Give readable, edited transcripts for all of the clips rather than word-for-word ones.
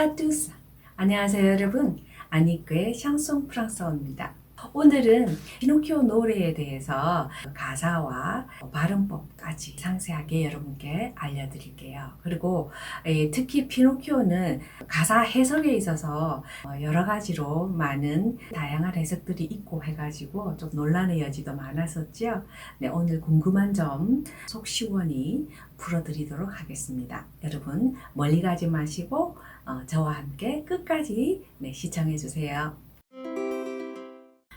à tous. 안녕하세요, 여러분. 아니크의 샹송 프랑스어입니다. 오늘은 피노키오 노래에 대해서 가사와 발음법까지 상세하게 여러분께 알려드릴게요. 그리고 특히 피노키오는 가사 해석에 있어서 여러 가지로 많은 다양한 해석들이 있고 해가지고 좀 논란의 여지도 많았었죠. 네, 오늘 궁금한 점 속 시원히 풀어드리도록 하겠습니다. 여러분 멀리 가지 마시고 저와 함께 끝까지 시청해 주세요.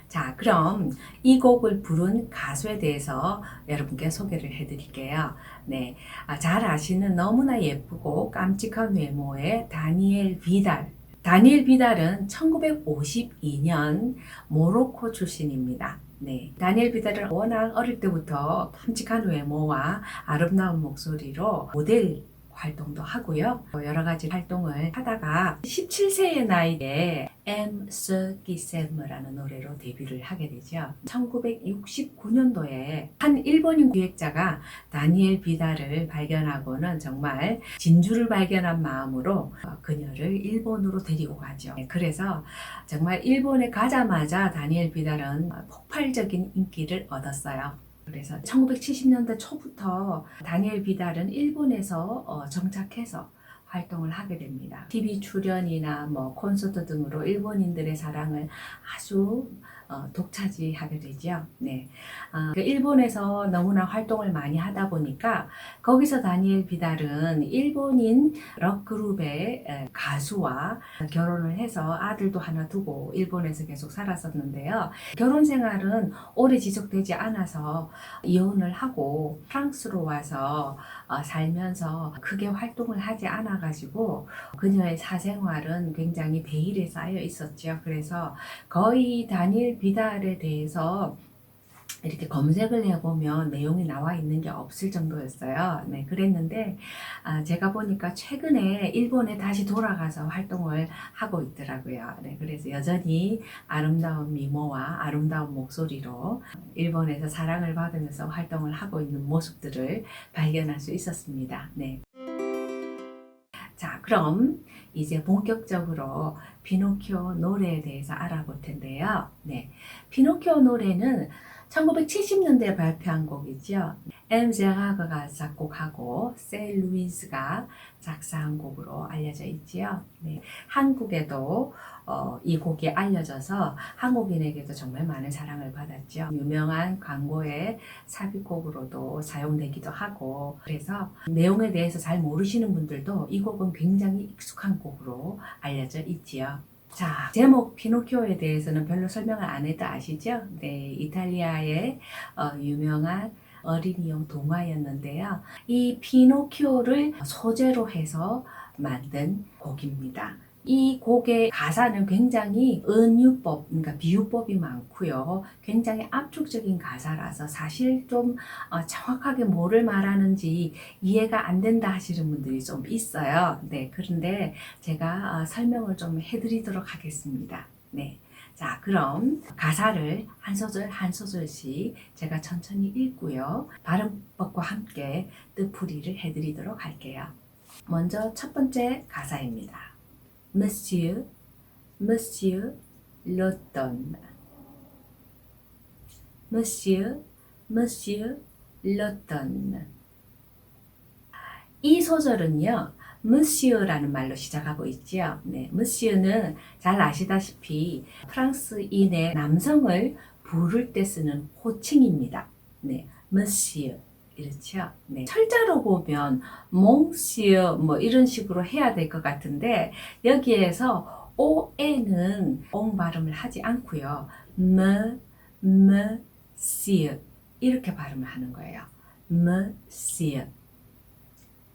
자, 그럼 이 곡을 부른 가수에 대해서 여러분께 소개를 해드릴게요. 네, 잘 아시는 너무나 예쁘고 깜찍한 외모의 다니엘 비달. 다니엘 비달은 1952년 모로코 출신입니다. 네, 다니엘 비달은 워낙 어릴 때부터 깜찍한 외모와 아름다운 목소리로 모델 활동도 하고요. 여러 가지 활동을 하다가 17세의 나이에 M.Se Gisème라는 노래로 데뷔를 하게 되죠. 1969년도에 한 일본인 기획자가 다니엘 비달을 발견하고는 정말 진주를 발견한 마음으로 그녀를 일본으로 데리고 가죠. 그래서 정말 일본에 가자마자 다니엘 비달은 폭발적인 인기를 얻었어요. 그래서 1970년대 초부터 다니엘 비달은 일본에서 정착해서 활동을 하게 됩니다. TV 출연이나 콘서트 등으로 일본인들의 사랑을 아주 독차지하게 되죠. 네. 일본에서 너무나 활동을 많이 하다 보니까 거기서 다니엘 비달은 일본인 록그룹의 가수와 결혼을 해서 아들도 하나 두고 일본에서 계속 살았었는데요. 결혼 생활은 오래 지속되지 않아서 이혼을 하고 프랑스로 와서 살면서 크게 활동을 하지 않아가지고 그녀의 사생활은 굉장히 베일에 쌓여 있었죠. 그래서 거의 다니엘 비달에 대해서 이렇게 검색을 해보면 내용이 나와 있는 게 없을 정도였어요. 네, 그랬는데 제가 보니까 최근에 일본에 다시 돌아가서 활동을 하고 있더라고요. 네, 그래서 여전히 아름다운 미모와 아름다운 목소리로 일본에서 사랑을 받으면서 활동을 하고 있는 모습들을 발견할 수 있었습니다. 네. 자, 그럼 이제 본격적으로 피노키오 노래에 대해서 알아볼 텐데요. 네, 피노키오 노래는 1970년대에 발표한 곡이죠. M. 제라그가 작곡하고 셀 루이스가 작사한 곡으로 알려져 있지요. 네, 한국에도 이 곡이 알려져서 한국인에게도 정말 많은 사랑을 받았죠. 유명한 광고의 삽입곡으로도 사용되기도 하고, 그래서 내용에 대해서 잘 모르시는 분들도 이 곡은 굉장히 익숙한 곡으로 알려져 있지요. 자, 제목 피노키오에 대해서는 별로 설명을 안 해도 아시죠? 네, 이탈리아의 유명한 어린이용 동화였는데요. 이 피노키오를 소재로 해서 만든 곡입니다. 이 곡의 가사는 굉장히 은유법, 그러니까 비유법이 많고요. 굉장히 압축적인 가사라서 사실 좀 정확하게 뭐를 말하는지 이해가 안 된다 하시는 분들이 좀 있어요. 네, 그런데 제가 설명을 좀 해드리도록 하겠습니다. 네. 자, 그럼 가사를 한 소절 한 소절씩 제가 천천히 읽고요. 발음법과 함께 뜻풀이를 해드리도록 할게요. 먼저 첫 번째 가사입니다. Monsieur, Monsieur l'automne. Monsieur, Monsieur l'automne. 이 소절은요, monsieur라는 말로 시작하고 있죠. 네, monsieur는 잘 아시다시피 프랑스인의 남성을 부를 때 쓰는 호칭입니다. 네, monsieur. 이렇죠. 네. 철자로 보면 monsieur 이런 식으로 해야 될 것 같은데 여기에서 on은 ong 발음을 하지 않고요. monsieur 이렇게 발음을 하는 거예요. monsieur,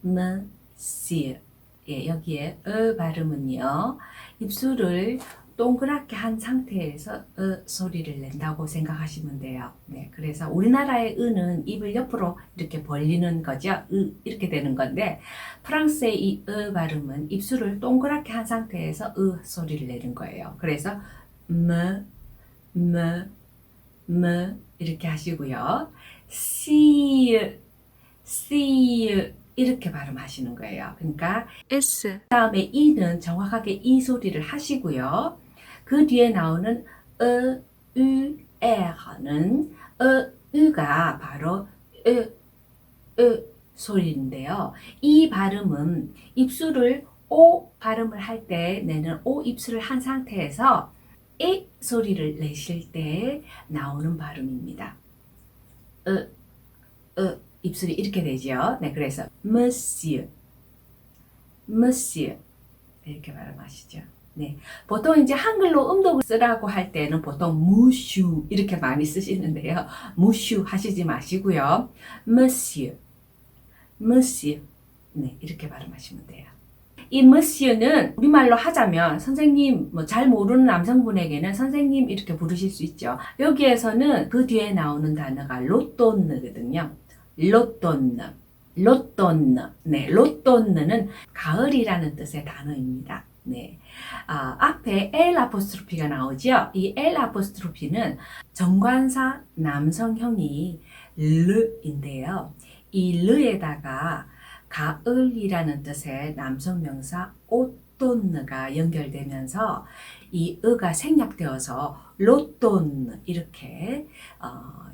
monsieur. 예, 여기에 발음은요. 입술을 동그랗게 한 상태에서 소리를 낸다고 생각하시면 돼요. 네, 그래서 우리나라의 으는 입을 옆으로 이렇게 벌리는 거죠. 이렇게 되는 건데 프랑스의 이 발음은 입술을 동그랗게 한 상태에서 소리를 내는 거예요. 그래서 이렇게 하시고요. see 이렇게 발음하시는 거예요. 그러니까 S, 다음에 이는 정확하게 이 소리를 하시고요. 그 뒤에 나오는 으, 에는 으가 바로 소리인데요. 이 발음은 입술을 오 발음을 할 때 내는 오 입술을 한 상태에서 이 소리를 내실 때 나오는 발음입니다. 입술이 이렇게 되죠. 네, 그래서 monsieur, monsieur 이렇게 발음하시죠. 네, 보통 이제 한글로 음독을 쓰라고 할 때는 보통 무슈 이렇게 많이 쓰시는데요. 무슈 하시지 마시고요. monsieur, monsieur, 네, 이렇게 발음하시면 돼요. 이 monsieur는 우리말로 하자면 선생님, 뭐 잘 모르는 남성분에게는 선생님 이렇게 부르실 수 있죠. 여기에서는 그 뒤에 나오는 단어가 로또느거든요. 로또느, 로또느, 네, 로또느는 가을이라는 뜻의 단어입니다. 네, 앞에 L 아포스트로피가 나오죠. 이 L 아포스트로피는 정관사 남성형이 르인데요. 이 르에다가 가을이라는 뜻의 남성 명사 오또느가 연결되면서 이 으가 생략되어서 로또느 이렇게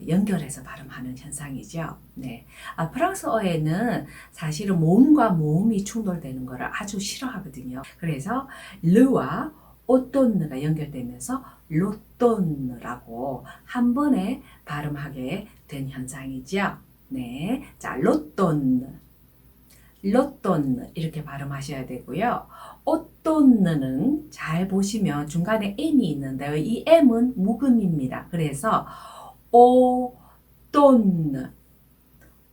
연결해서 발음하는 현상이죠. 네, 프랑스어에는 사실은 모음과 모음이 충돌되는 것을 아주 싫어하거든요. 그래서 르와 오또느가 연결되면서 로또느라고 한 번에 발음하게 된 현상이죠. 네, 자, 로또느. 로또느 이렇게 발음하셔야 되고요. 오또느는 잘 보시면 중간에 M이 있는데요. 이 M은 묵음입니다. 그래서 오또느,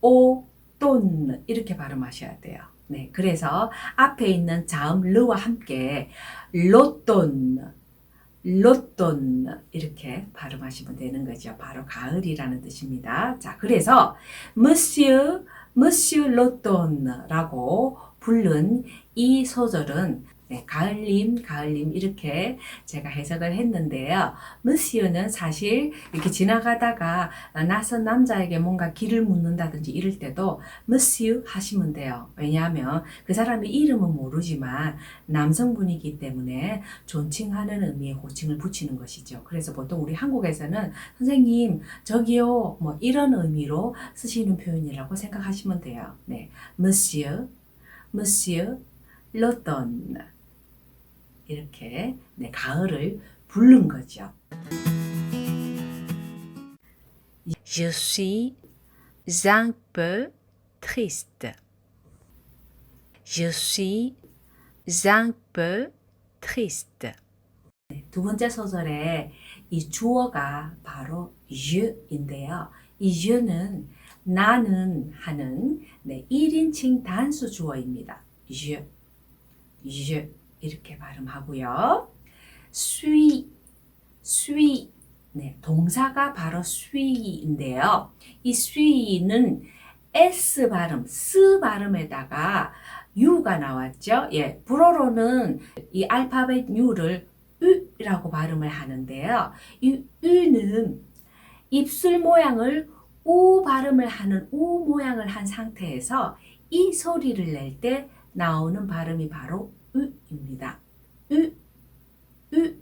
오또느 이렇게 발음하셔야 돼요. 네, 그래서 앞에 있는 자음 르와 함께 로또느, 로또느 이렇게 발음하시면 되는 거죠. 바로 가을이라는 뜻입니다. 자, 그래서 Monsieur 로또느라고 부른 이 소절은 네, 가을님, 가을님 이렇게 제가 해석을 했는데요. Monsieur는 사실 이렇게 지나가다가 낯선 남자에게 뭔가 길을 묻는다든지 이럴 때도 Monsieur 하시면 돼요. 왜냐하면 그 사람의 이름은 모르지만 남성분이기 때문에 존칭하는 의미의 호칭을 붙이는 것이죠. 그래서 보통 우리 한국에서는 선생님, 저기요, 뭐 이런 의미로 쓰시는 표현이라고 생각하시면 돼요. 네, Monsieur, Monsieur l'automne 이렇게 네, 가을을 부른 거죠. Je suis un peu triste. Je suis un peu triste. 두 번째 소절에 이 주어가 바로 je인데요. 이 je는 나는 하는 네, 1인칭 단수 주어입니다. je, je 이렇게 발음하고요. suis 네, 동사가 바로 sui인데요. 이 sui는 s 발음, s 발음에다가 u가 나왔죠. 예, 불어로는 이 알파벳 u를 u라고 발음을 하는데요. 이 u는 입술 모양을 우 발음을 하는 우 모양을 한 상태에서 이 소리를 낼 때 나오는 발음이 바로 우입니다. 우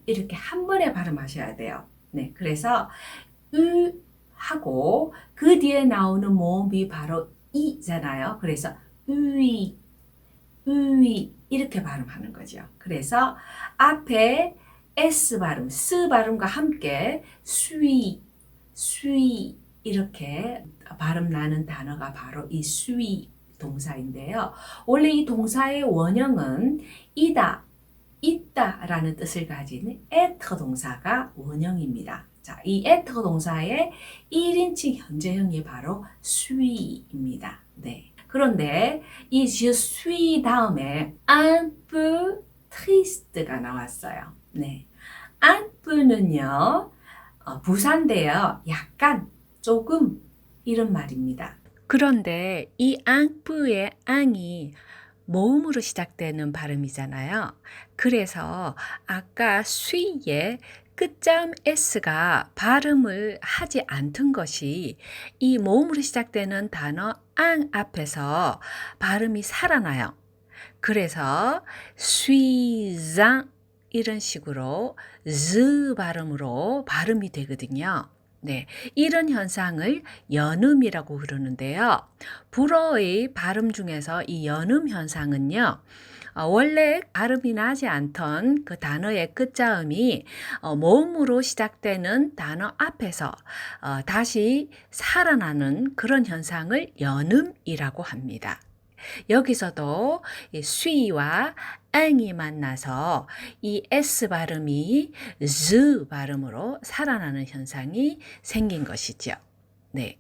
이렇게 한 번에 발음하셔야 돼요. 네, 그래서 으 하고 그 뒤에 나오는 모음이 바로 이잖아요. 그래서 으이, 으이 이렇게 발음하는 거죠. 그래서 앞에 S 발음, 스 발음과 함께 수이, 수이 이렇게 발음 나는 단어가 바로 이 수이 동사인데요. 원래 이 동사의 원형은 이다, 있다라는 뜻을 가진 être 동사가 원형입니다. 자, 이 être 동사의 1인칭 현재형이 바로 sui입니다. 네. 그런데 이 je suis 다음에 un peu triste가 나왔어요. 네. un peu는요, 부사인데요. 약간, 조금 이런 말입니다. 그런데 이 앙뿌의 앙이 모음으로 시작되는 발음이잖아요. 그래서 아까 수위에 끝자음 s가 발음을 하지 않던 것이 이 모음으로 시작되는 단어 앙 앞에서 발음이 살아나요. 그래서 수이장 이런 식으로 z 발음으로 발음이 되거든요. 네, 이런 현상을 연음이라고 그러는데요. 불어의 발음 중에서 이 연음 현상은요. 원래 발음이 나지 않던 그 단어의 끝자음이 모음으로 시작되는 단어 앞에서 다시 살아나는 그런 현상을 연음이라고 합니다. 여기서도 이 수이와 앙이 만나서 이 S 발음이 Z 발음으로 살아나는 현상이 생긴 것이죠. 네.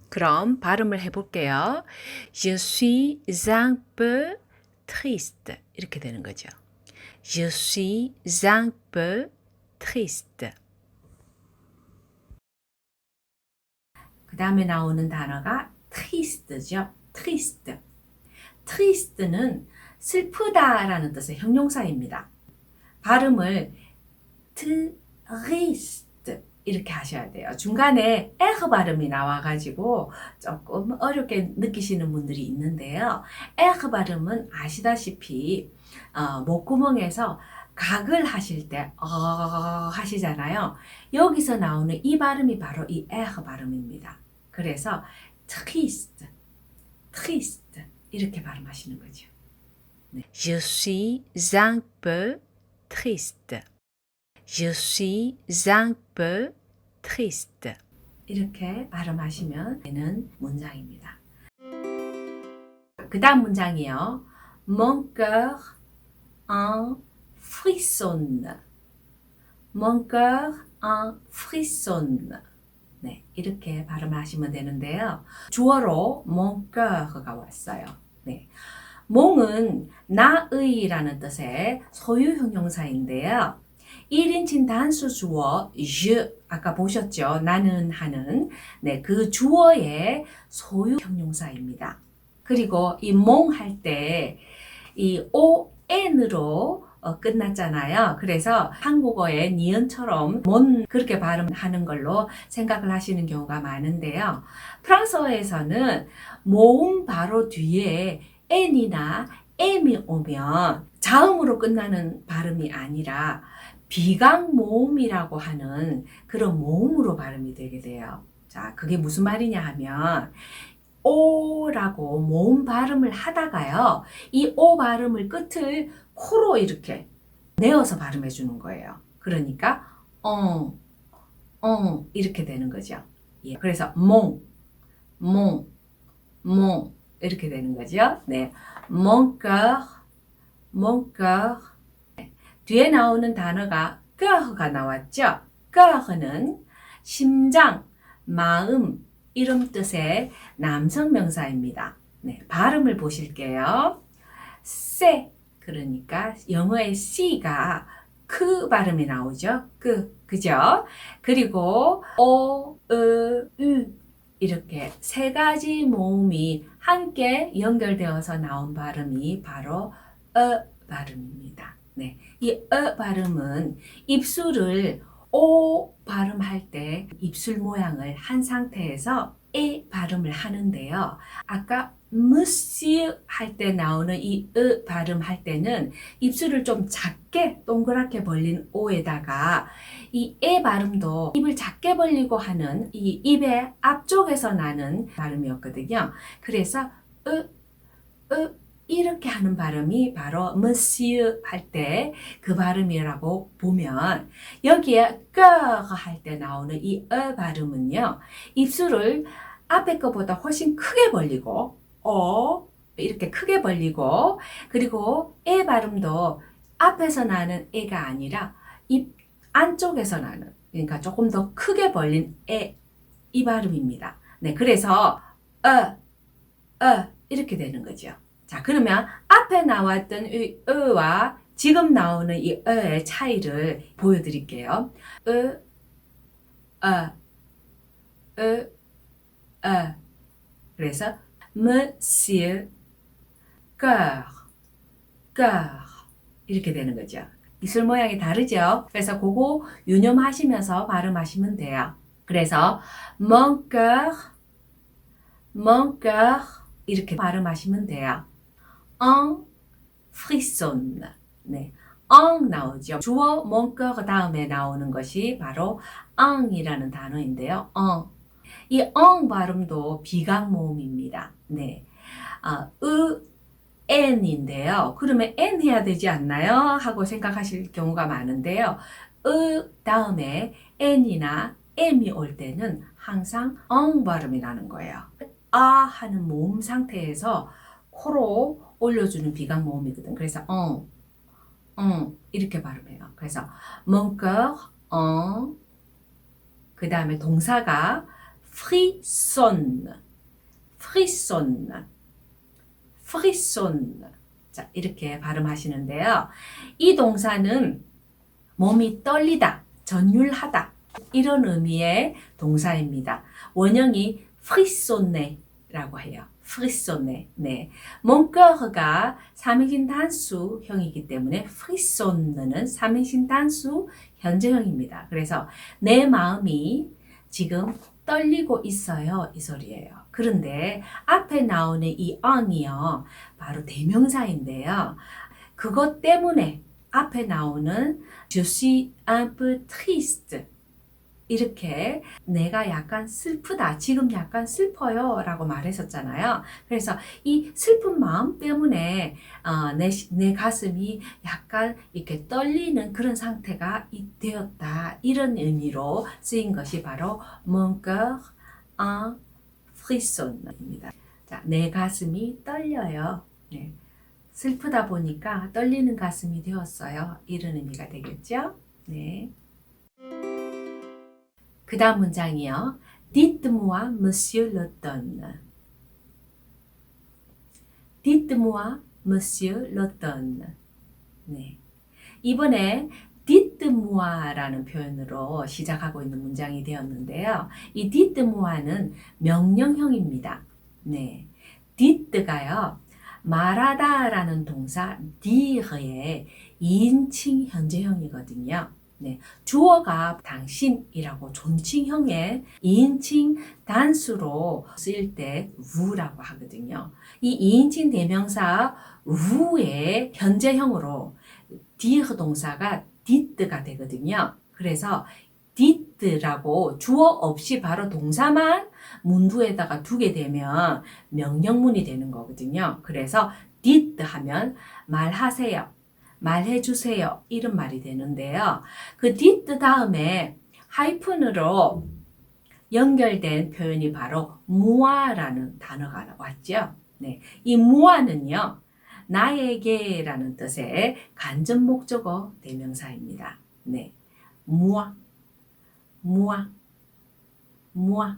그럼 발음을 해볼게요. Je suis un peu triste. 이렇게 되는 거죠. Je suis un peu triste. 그 다음에 나오는 단어가 triste죠. triste. triste는 슬프다라는 뜻의 형용사입니다. 발음을 triste 이렇게 하셔야 돼요. 중간에 에흐 발음이 나와가지고 조금 어렵게 느끼시는 분들이 있는데요. 에흐 발음은 아시다시피 목구멍에서 각을 하실 때 하시잖아요. 여기서 나오는 이 발음이 바로 이 에흐 발음입니다. 그래서 triste, triste 이렇게 발음하시는 거죠. 네. Je suis un peu triste. Je suis un peu triste. 이렇게 발음하시면 되는 문장입니다. 그 다음 문장이요. Mon cœur en frissonne. Mon cœur en frissonne. 네, 이렇게 발음하시면 되는데요. 주어로 mon cœur가 왔어요. 네. 몽은 나의라는 뜻의 소유 형용사인데요. 1인칭 단수 주어 je 아까 보셨죠? 나는 하는 네, 그 주어의 소유 형용사입니다. 그리고 이 몽 할 때 이 on으로 끝났잖아요. 그래서 한국어의 니은처럼 몬 그렇게 발음하는 걸로 생각을 하시는 경우가 많은데요. 프랑스어에서는 모음 바로 뒤에 n이나 m이 오면 자음으로 끝나는 발음이 아니라 비강 모음이라고 하는 그런 모음으로 발음이 되게 돼요. 자, 그게 무슨 말이냐 하면 오라고 모음 발음을 하다가요. 이 오 발음을 끝을 코로 이렇게 내어서 발음해 주는 거예요. 그러니까 이렇게 되는 거죠. 예, 그래서 몽 이렇게 되는 거죠. 네, mon cœur. 뒤에 나오는 단어가 cœur가 나왔죠. cœur는 심장, 마음 이런 뜻의 남성 명사입니다. 네, 발음을 보실게요. C 그러니까 영어의 C가 그 발음이 나오죠. 그죠? 그리고 O, U 이렇게 세 가지 모음이 함께 연결되어서 나온 발음이 바로 발음입니다. 네, 이 발음은 입술을 오 발음할 때 입술 모양을 한 상태에서 에 발음을 하는데요. 아까 monsieur 할 때 나오는 이 발음할 때는 입술을 좀 작게 동그랗게 벌린 오에다가 이 에 발음도 입을 작게 벌리고 하는 이 입의 앞쪽에서 나는 발음이었거든요. 그래서 이렇게 하는 발음이 바로 monsieur 할 때 그 발음이라고 보면 여기에 cœur 할 때 나오는 이 발음은요. 입술을 앞에 것보다 훨씬 크게 벌리고 이렇게 크게 벌리고 그리고 에 발음도 앞에서 나는 에가 아니라 입 안쪽에서 나는 그러니까 조금 더 크게 벌린 이 발음입니다. 네, 그래서 이렇게 되는 거죠. 자, 그러면 앞에 나왔던 이 와 지금 나오는 이 의 차이를 보여드릴게요. 그래서 monsieur, cœur 이렇게 되는 거죠. 입술 모양이 다르죠? 그래서 그거 유념하시면서 발음하시면 돼요. 그래서 mon cœur, mon cœur 이렇게 발음하시면 돼요. en frissonne. 네. en 나오죠. 주어 mon cœur 다음에 나오는 것이 바로 en이라는 단어인데요. en. 이 en 발음도 비강 모음입니다. 네. n인데요. 그러면 n 해야 되지 않나요? 하고 생각하실 경우가 많은데요. 다음에 n이나 m이 올 때는 항상 엉 발음이 나는 거예요. 아 하는 모음 상태에서 코로 올려주는 비강 모음이거든. 그래서 이렇게 발음해요. 그래서 mon cœur en 그 다음에 동사가 frissonne, frissonne, frissonne. 자, 이렇게 발음하시는데요. 이 동사는 몸이 떨리다, 전율하다 이런 의미의 동사입니다. 원형이 frissonne라고 해요. frissonne. 네. mon cœur가 3인칭 단수형이기 때문에 frissonne는 3인칭 단수 현재형입니다. 그래서 내 마음이 지금 떨리고 있어요. 이 소리예요. 그런데 앞에 나오는 이 on이요. 바로 대명사인데요. 그것 때문에 앞에 나오는 Je suis un peu triste. 이렇게 내가 약간 슬프다. 지금 약간 슬퍼요. 라고 말했었잖아요. 그래서 이 슬픈 마음 때문에 내 가슴이 약간 이렇게 떨리는 그런 상태가 되었다. 이런 의미로 쓰인 것이 바로 mon cœur en frissonne입니다. 자, 내 가슴이 떨려요. 네. 슬프다 보니까 떨리는 가슴이 되었어요. 이런 의미가 되겠죠? 네. 그 다음 문장이요. Dites-moi, monsieur le donne. Dites-moi, monsieur le donne. 네. 이번에 dites-moi라는 표현으로 시작하고 있는 문장이 되었는데요. 이 dites-moi는 명령형입니다. 네. dites-가요. 말하다라는 동사 dire의 2인칭 현재형이거든요. 네, 주어가 당신이라고 존칭형의 2인칭 단수로 쓰일 때 우라고 하거든요. 이 2인칭 대명사 우의 현재형으로 dire 동사가 did가 되거든요. 그래서 did라고 주어 없이 바로 동사만 문두에다가 두게 되면 명령문이 되는 거거든요. 그래서 did 하면 말하세요. 말해주세요. 이런 말이 되는데요. 그 did 다음에 하이픈으로 연결된 표현이 바로 moi라는 단어가 왔죠. 네, 이 moi는요. 나에게라는 뜻의 간접 목적어 대명사입니다. 네, moi, moi, moi.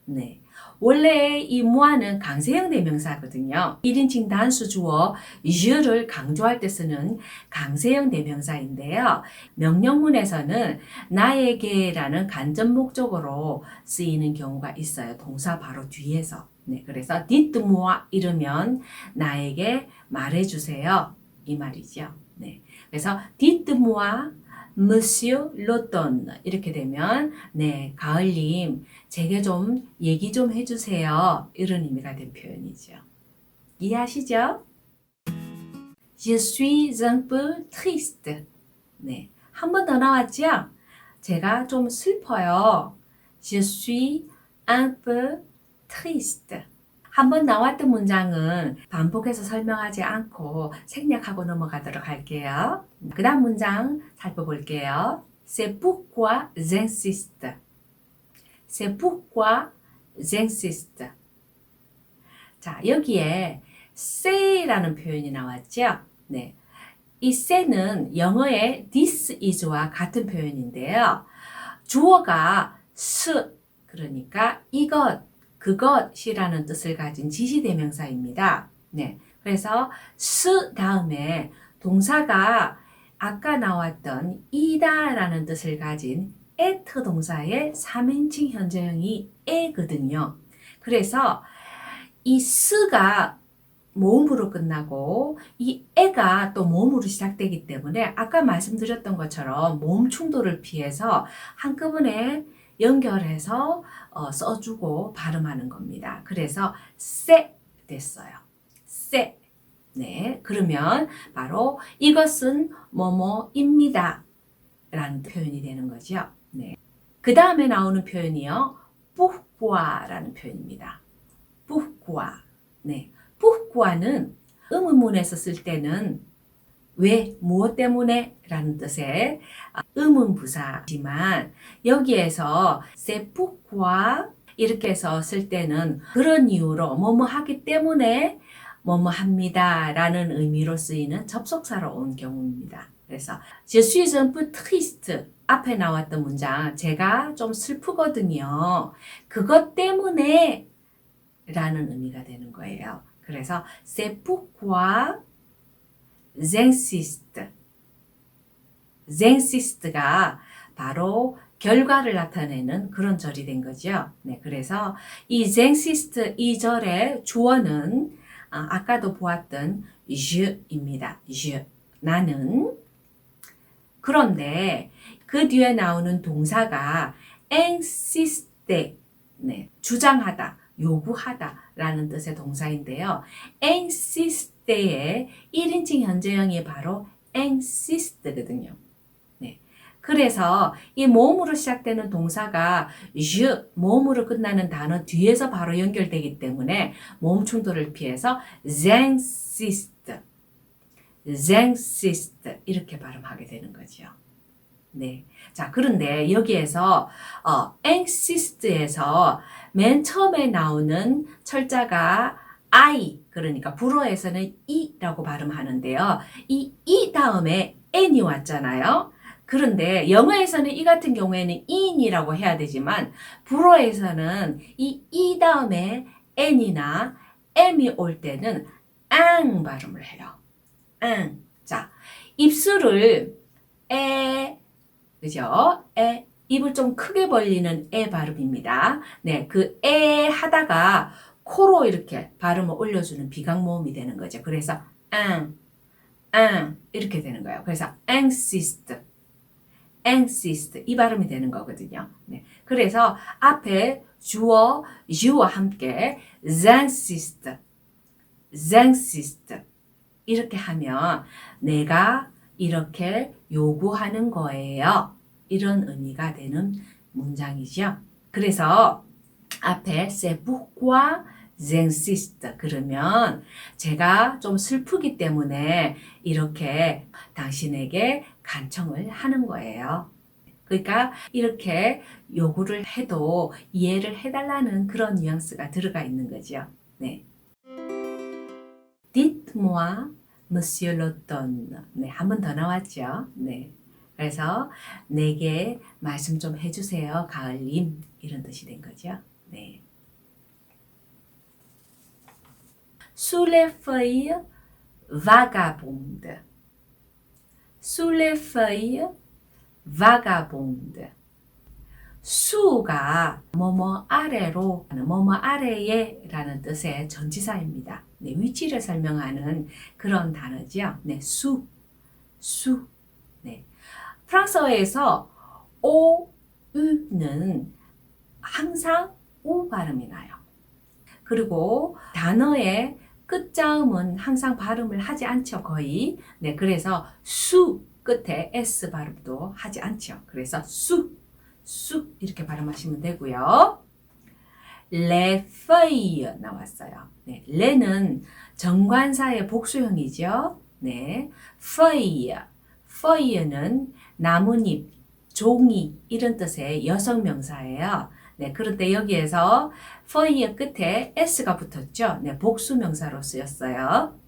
네. 원래 이 moi는 강세형 대명사거든요. 1인칭 단수 주어 je를 강조할 때 쓰는 강세형 대명사인데요. 명령문에서는 나에게라는 간접 목적어로 쓰이는 경우가 있어요. 동사 바로 뒤에서. 네, 그래서 dites-moi 이러면 나에게 말해주세요. 이 말이죠. 네, 그래서 dites-moi Monsieur l'automne 이렇게 되면 네 가을님 제게 좀 얘기 좀 해주세요 이런 의미가 된 표현이죠. 이해하시죠? Je suis un peu triste. 네, 한 번 더 나왔죠? 제가 좀 슬퍼요. Je suis un peu triste. 한번 나왔던 문장은 반복해서 설명하지 않고 생략하고 넘어가도록 할게요. 그 다음 문장 살펴볼게요. C'est pourquoi j'insiste. C'est pourquoi j'insiste. 자, 여기에 say라는 표현이 나왔죠? 네. 이 say는 영어의 this is와 같은 표현인데요. 주어가 s, 그러니까 이것, 그것이라는 뜻을 가진 지시대명사입니다. 네, 그래서 s 다음에 동사가 아까 나왔던 이다라는 뜻을 가진 at 동사의 3인칭 현재형이 에거든요. 그래서 이 s가 모음으로 끝나고 이 에가 또 모음으로 시작되기 때문에 아까 말씀드렸던 것처럼 모음 충돌을 피해서 한꺼번에 연결해서 써주고 발음하는 겁니다. 그래서 세 됐어요. 세. 네, 그러면 바로 이것은 뭐뭐입니다 라는 표현이 되는 거죠. 네. 그 다음에 나오는 표현이요. pourquoi라는 표현입니다. pourquoi. 네. pourquoi는 의문문에서 쓸 때는 왜, 무엇 때문에 라는 뜻의 의문부사지만 여기에서 c'est pourquoi 이렇게 해서 쓸 때는 그런 이유로 뭐뭐 하기 때문에 뭐뭐 합니다 라는 의미로 쓰이는 접속사로 온 경우입니다. 그래서 Je suis un peu triste 앞에 나왔던 문장 제가 좀 슬프거든요. 그것 때문에 라는 의미가 되는 거예요. 그래서 c'est pourquoi j'insiste. j'insist가 바로 결과를 나타내는 그런 절이 된 거죠. 네, 그래서 이 j'insiste 이 절의 주어는 아까도 보았던 je입니다. je. 나는. 그런데 그 뒤에 나오는 동사가 insiste. 네, 주장하다, 요구하다 라는 뜻의 동사인데요. insiste의 1인칭 현재형이 바로 insist거든요. 네. 그래서 이 모음으로 시작되는 동사가 je, 모음으로 끝나는 단어 뒤에서 바로 연결되기 때문에 모음 충돌을 피해서 j'insiste, j'insiste 이렇게 발음하게 되는 거죠. 네. 자, 그런데 여기에서 insist에서 맨 처음에 나오는 철자가 I, 그러니까 불어에서는 E라고 발음하는데요. 이 다음에 N이 왔잖아요. 그런데 영어에서는 이 같은 경우에는 in이라고 해야 되지만 불어에서는 이 다음에 N이나 M이 올 때는 ang 발음을 해요. ang. 자, 입술을 그죠? 입을 좀 크게 벌리는 에 발음입니다. 네, 그 에 하다가 코로 이렇게 발음을 올려주는 비강모음이 되는 거죠. 그래서 이렇게 되는 거예요. 그래서 insist 이 발음이 되는 거거든요. 네, 그래서 앞에 주어, you와 함께 j'insiste 이렇게 하면 내가 이렇게 요구하는 거예요. 이런 의미가 되는 문장이죠. 그래서 앞에 c'est pourquoi j'insiste 그러면 제가 좀 슬프기 때문에 이렇게 당신에게 간청을 하는 거예요. 그러니까 이렇게 요구를 해도 이해를 해달라는 그런 뉘앙스가 들어가 있는 거죠. 네. Dites-moi, Monsieur l'automne. 네, 한 번 더 나왔죠. 네. 그래서 내게 말씀 좀 해주세요. 가을님. 이런 뜻이 된 거죠. 네. Sous les feuilles vagabondes. Sous les feuilles vagabondes. 수가 뭐뭐 아래로, 뭐뭐 아래에 라는 뜻의 전치사입니다. 네, 위치를 설명하는 그런 단어죠. 네, 수. 네. 프랑스어에서 오, 으는 항상 우 발음이 나요. 그리고 단어의 끝자음은 항상 발음을 하지 않죠, 거의. 네, 그래서 수 끝에 s 발음도 하지 않죠. 그래서 수 이렇게 발음하시면 되고요. les feuilles 나왔어요. 네, les는 정관사의 복수형이죠. 네, feuille는 나뭇잎, 종이 이런 뜻의 여성 명사예요. 네, 그런데 여기에서 feuille 끝에 s가 붙었죠. 네, 복수 명사로 쓰였어요.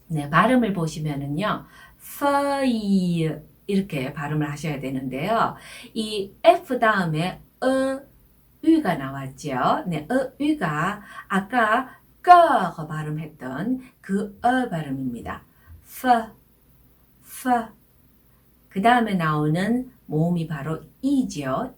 네, 발음을 보시면은요, feuille 이렇게 발음을 하셔야 되는데요. 이 F 다음에 으가 나왔죠. 네, 으가 아까 꺼 발음했던 그 발음입니다. 그 다음에 나오는 모음이 바로 이죠.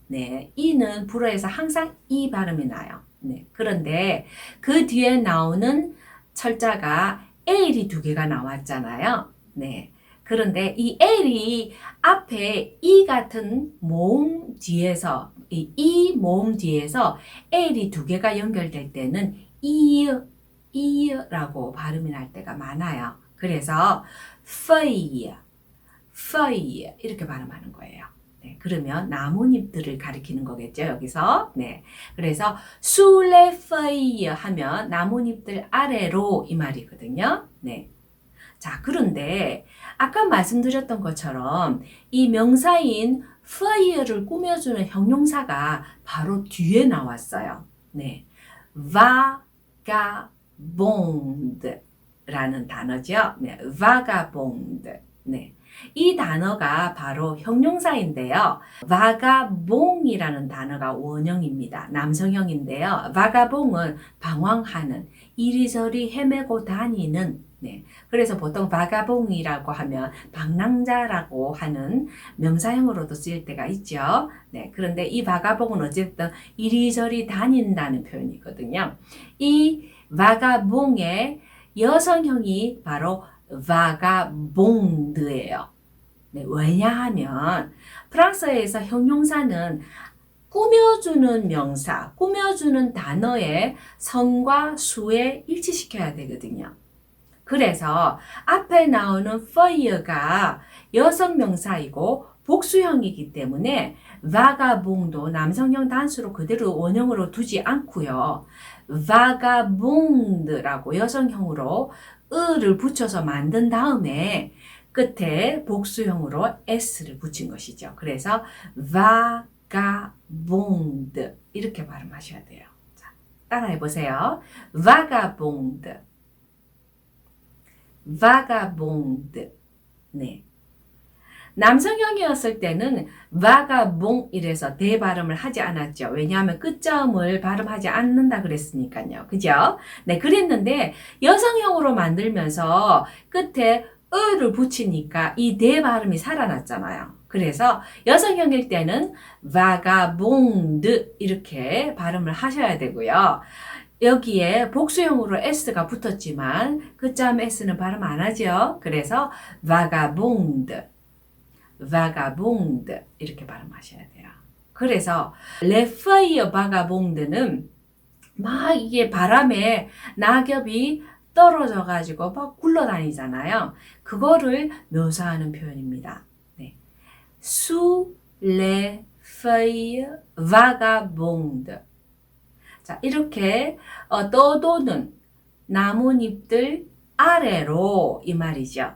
네, 이는 불어에서 항상 이 발음이 나요. 네, 그런데 그 뒤에 나오는 철자가 L이 두 개가 나왔잖아요. 네. 그런데 이 L이 앞에 E 같은 모음 뒤에서, 이 모음 뒤에서 L이 두 개가 연결될 때는 이라고 발음이 날 때가 많아요. 그래서 feuille, feuille 이렇게 발음하는 거예요. 네, 그러면 나뭇잎들을 가리키는 거겠죠, 여기서. 네. 그래서 sous les feuilles 하면 나뭇잎들 아래로 이 말이거든요. 네. 자, 그런데 아까 말씀드렸던 것처럼 이 명사인 feuille를 꾸며주는 형용사가 바로 뒤에 나왔어요. 네. vagabond 라는 단어죠. 네. vagabond. 네. 이 단어가 바로 형용사인데요. vagabond이라는 단어가 원형입니다. 남성형인데요. vagabond은 방황하는, 이리저리 헤매고 다니는, 네. 그래서 보통 vagabond이라고 하면 방랑자라고 하는 명사형으로도 쓰일 때가 있죠. 네. 그런데 이 vagabond은 어쨌든 이리저리 다닌다는 표현이거든요. 이 vagabond의 여성형이 바로 vagabond예요. 네, 왜냐하면 프랑스어에서 형용사는 꾸며주는 명사, 꾸며주는 단어의 성과 수에 일치시켜야 되거든요. 그래서 앞에 나오는 feuille가 여성 명사이고 복수형이기 때문에 vagabond도 남성형 단수로 그대로 원형으로 두지 않고요. vagabond라고 여성형으로 을을 붙여서 만든 다음에 끝에 복수형으로 s를 붙인 것이죠. 그래서 vagabond 이렇게 발음하셔야 돼요. 자, 따라해 보세요. vagabond, vagabond. 네. 남성형이었을 때는 vagabond 이래서 대발음을 하지 않았죠. 왜냐하면 끝자음을 발음하지 않는다 그랬으니까요. 그죠? 네, 그랬는데 여성형으로 만들면서 끝에 을을 붙이니까 이 대발음이 살아났잖아요. 그래서 여성형일 때는 vagabond 이렇게 발음을 하셔야 되고요. 여기에 복수형으로 s가 붙었지만 끝자음 s는 발음 안 하죠. 그래서 vagabond, vagabond 이렇게 발음하셔야 돼요. 그래서 les feuilles vagabond는 막 이게 바람에 낙엽이 떨어져 가지고 막 굴러다니잖아요. 그거를 묘사하는 표현입니다. 네. Sous les feuilles vagabondes. 자, 이렇게 떠도는 나뭇잎들 아래로 이 말이죠.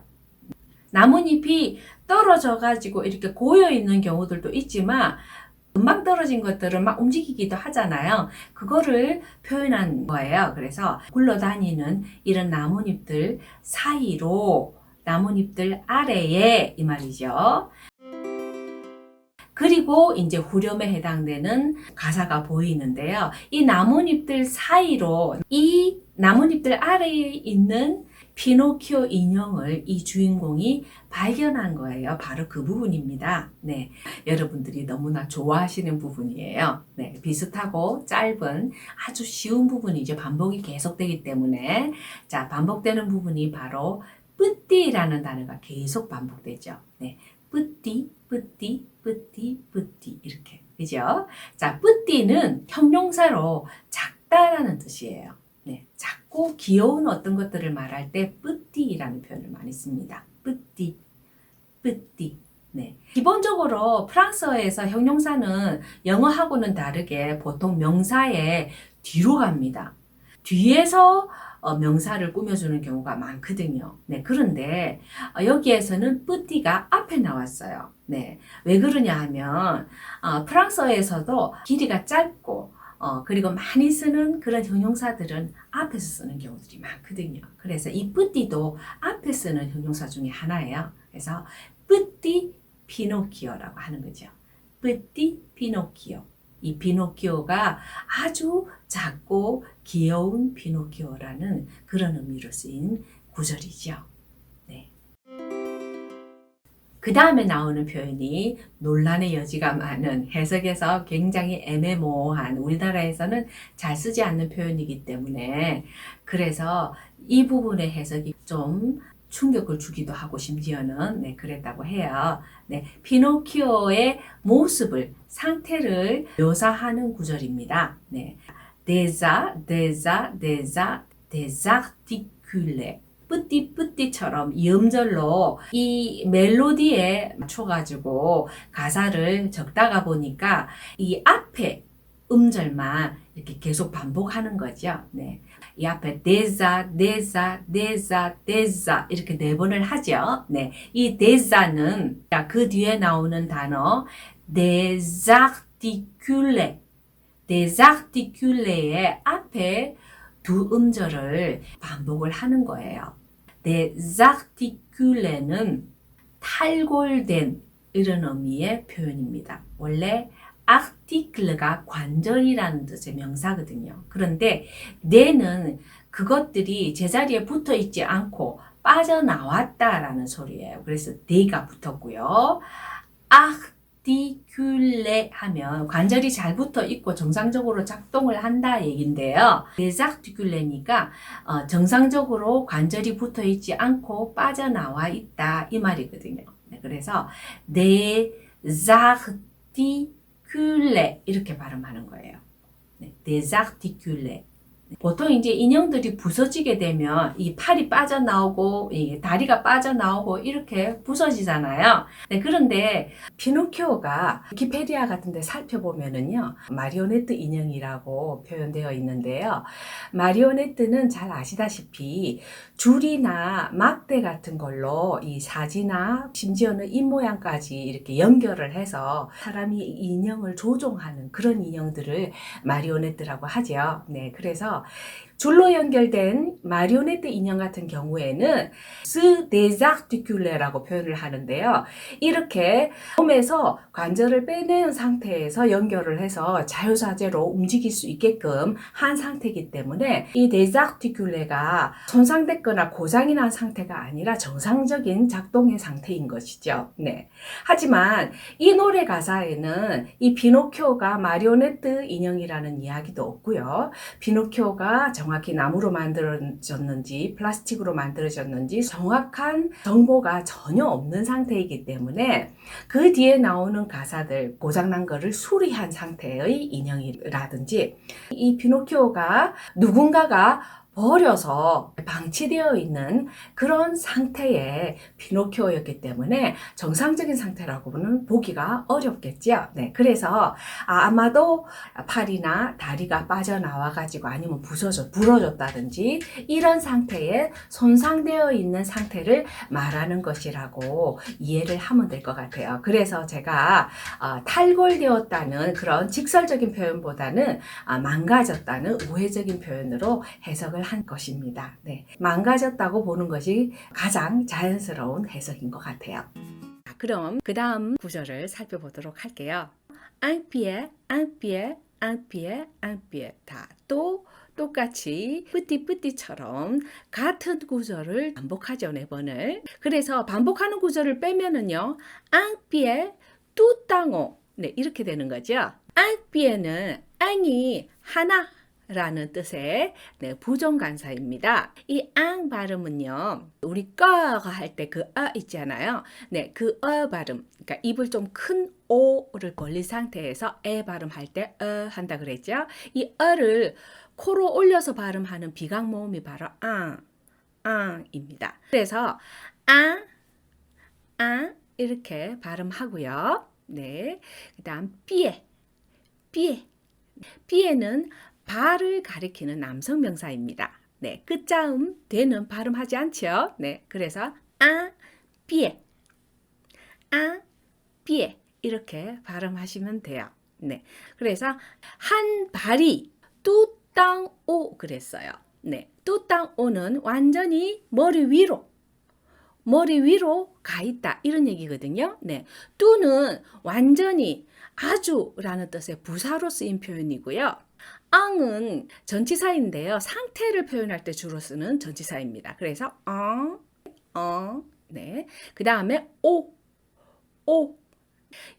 나뭇잎이 떨어져 가지고 이렇게 고여 있는 경우들도 있지만 금방 떨어진 것들은 막 움직이기도 하잖아요. 그거를 표현한 거예요. 그래서 굴러다니는 이런 나뭇잎들 사이로, 나뭇잎들 아래에 이 말이죠. 그리고 이제 후렴에 해당되는 가사가 보이는데요. 이 나뭇잎들 사이로, 이 나뭇잎들 아래에 있는 피노키오 인형을 이 주인공이 발견한 거예요. 바로 그 부분입니다. 네. 여러분들이 너무나 좋아하시는 부분이에요. 네. 비슷하고 짧은 아주 쉬운 부분이죠. 반복이 계속되기 때문에. 자, 반복되는 부분이 바로 뿌띠라는 단어가 계속 반복되죠. 네. 뿌띠, 뿌띠, 뿌띠, 뿌띠. 이렇게. 그죠? 자, 뿌띠는 형용사로 작다라는 뜻이에요. 네, 작고 귀여운 어떤 것들을 말할 때 뿌띠라는 표현을 많이 씁니다. 뿌띠, 뿌띠. 네. 기본적으로 프랑스어에서 형용사는 영어하고는 다르게 보통 명사의 뒤로 갑니다. 뒤에서 명사를 꾸며주는 경우가 많거든요. 네, 그런데 여기에서는 뿌띠가 앞에 나왔어요. 네, 왜 그러냐 하면 프랑스어에서도 길이가 짧고 그리고 많이 쓰는 그런 형용사들은 앞에서 쓰는 경우들이 많거든요. 그래서 이 뿌띠도 앞에 쓰는 형용사 중에 하나예요. 그래서 뿌띠 피노키오라고 하는 거죠. 뿌띠 피노키오. 이 피노키오가 아주 작고 귀여운 피노키오라는 그런 의미로 쓰인 구절이죠. 네. 그 다음에 나오는 표현이 논란의 여지가 많은 해석에서 굉장히 애매모호한 우리나라에서는 잘 쓰지 않는 표현이기 때문에 그래서 이 부분의 해석이 좀 충격을 주기도 하고 심지어는 그랬다고 해요. 피노키오의 모습을 상태를 묘사하는 구절입니다. désarticulé 뿌띠뿌띠처럼 이음절로 이 멜로디에 맞춰가지고 가사를 적다가 보니까 이 앞에 음절만 이렇게 계속 반복하는 거죠. 이 앞에 데자, 데자, 데자, 데자 이렇게 4번을 하죠. 이 데자는 그 뒤에 나오는 단어 désarticulé, désarticulé의 앞에 두 음절을 반복을 하는 거예요. désarticulé는 탈골된 이런 의미의 표현입니다. 원래 article가 관절이라는 뜻의 명사거든요. 그런데 네는 그것들이 제자리에 붙어 있지 않고 빠져나왔다라는 소리예요. 그래서 네가 붙었고요. articulé 하면 관절이 잘 붙어 있고 정상적으로 작동을 한다 얘긴데요. désarticulé니까 정상적으로 관절이 붙어 있지 않고 빠져나와 있다 이 말이거든요. 그래서 désarticulé 이렇게 발음하는 거예요. désarticulé. 보통 이제 인형들이 부서지게 되면 이 팔이 빠져나오고 이 다리가 빠져나오고 이렇게 부서지잖아요. 그런데 피노키오가 위키페디아 같은 데 살펴보면은요, 마리오네트 인형이라고 표현되어 있는데요. 마리오네트는 잘 아시다시피 줄이나 막대 같은 걸로 이 사지나 심지어는 입모양까지 이렇게 연결을 해서 사람이 이 인형을 조종하는 그런 인형들을 마리오네트라고 하죠. 그래서 줄로 연결된 마리오네트 인형 같은 경우에는 se désarticulé라고 표현을 하는데요. 이렇게 몸에서 관절을 빼내는 상태에서 연결을 해서 자유자재로 움직일 수 있게끔 한 상태이기 때문에 이 désarticulé가 손상됐거나 고장이 난 상태가 아니라 정상적인 작동의 상태인 것이죠. 하지만 이 노래 가사에는 이 피노키오가 마리오네트 인형이라는 이야기도 없고요. 피노키오가 정확히 나무로 만들어졌는지 플라스틱으로 만들어졌는지 정확한 정보가 전혀 없는 상태이기 때문에 그 뒤에 나오는 가사들 고장난 거를 수리한 상태의 인형이라든지 이 피노키오가 누군가가 버려서 방치되어 있는 그런 상태의 피노키오였기 때문에 정상적인 상태라고는 보기가 어렵겠죠. 그래서 아마도 팔이나 다리가 빠져나와가지고 아니면 부러졌다든지 이런 상태에 손상되어 있는 상태를 말하는 것이라고 이해를 하면 될 것 같아요. 그래서 제가 탈골되었다는 그런 직설적인 표현보다는 망가졌다는 우회적인 표현으로 해석을 한 것입니다. 망가졌다고 보는 것이 가장 자연스러운 해석인 것 같아요. 그럼 그 다음 구절을 살펴보도록 할게요. un pied, un pied, un pied, un pied. 다 또 똑같이 뿌띠뿌띠처럼 같은 구절을 반복하죠. 4번을. 그래서 반복하는 구절을 빼면은요. un pied, tout en haut. 이렇게 되는 거죠. un pied는 un이 하나 라는 뜻의 부정관사입니다. 이 앙 발음은요, 우리 꺼가 할 때 그 있잖아요. 그 발음, 그러니까 입을 좀 큰 오를 벌린 상태에서 에 발음할 때 한다 그랬죠. 이 를 코로 올려서 발음하는 비강 모음이 바로 앙입니다. 그래서 이렇게 발음하고요. 그다음 삐에는 발을 가리키는 남성 명사입니다. 끝자음 되는 발음하지 않죠. 그래서 삐에 이렇게 발음하시면 돼요. 그래서 한 발이 뚜땅오 그랬어요. 뚜땅오는 완전히 머리 위로 가 있다 이런 얘기거든요. 뚜는 완전히 아주라는 뜻의 부사로 쓰인 표현이고요. 엉은 전치사인데요. 상태를 표현할 때 주로 쓰는 전치사입니다. 그래서 그 다음에 오.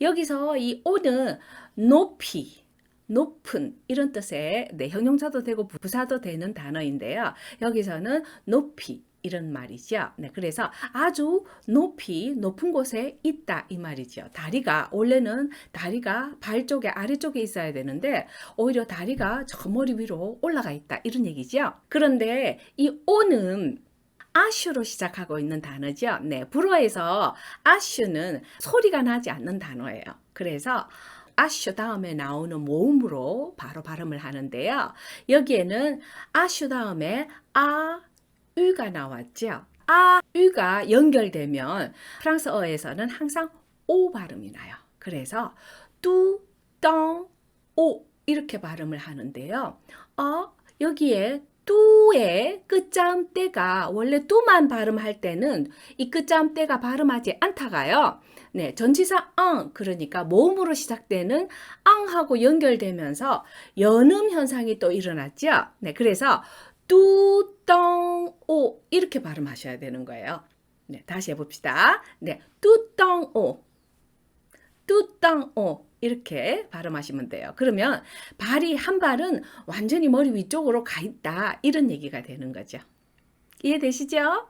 여기서 이 오는 높이, 높은 이런 뜻의 네, 형용사도 되고 부사도 되는 단어인데요. 여기서는 높이 이런 말이죠. 네, 그래서 아주 높이 높은 곳에 있다 이 말이죠. 다리가 원래는 다리가 발 쪽에 아래쪽에 있어야 되는데 오히려 다리가 저 머리 위로 올라가 있다 이런 얘기죠. 그런데 이 오는 아슈로 시작하고 있는 단어죠. 네, 불어에서 아슈는 소리가 나지 않는 단어예요. 그래서 아슈 다음에 나오는 모음으로 바로 발음을 하는데요. 여기에는 아슈 다음에 아, 으가 나왔죠. 아, 으가 연결되면 프랑스어에서는 항상 오 발음이 나요. 그래서 뚜, 덩, 오 이렇게 발음을 하는데요. 여기에 뚜의 끝자음대가 원래 뚜만 발음할 때는 이 끝자음대가 발음하지 않다가요. 네, 전치사 앙 그러니까 모음으로 시작되는 앙하고 연결되면서 연음 현상이 또 일어났죠. 네, 그래서 뚜덩오 이렇게 발음하셔야 되는 거예요. 네, 다시 해봅시다. 네, 뚜덩오, 뚜덩오 이렇게 발음하시면 돼요. 그러면 발이 한 발은 완전히 머리 위쪽으로 가 있다 이런 얘기가 되는 거죠. 이해되시죠?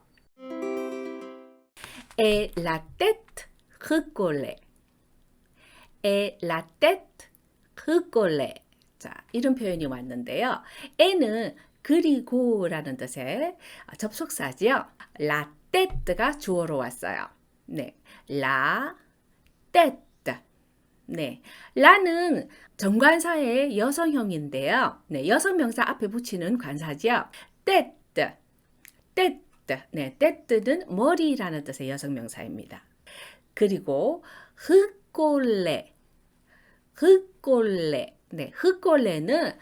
Et la tête recollée. Et la tête recollée. 자, 이런 표현이 왔는데요. 에는 그리고라는 뜻의 접속사지요. la tête가 주어로 왔어요. 네, la tête. 네, 라는 정관사의 여성형인데요. 네, 여성명사 앞에 붙이는 관사지요. tête, tête. 네, tête는 머리라는 뜻의 여성명사입니다. 그리고 흙골레, 흙골레. 네, 흙골레는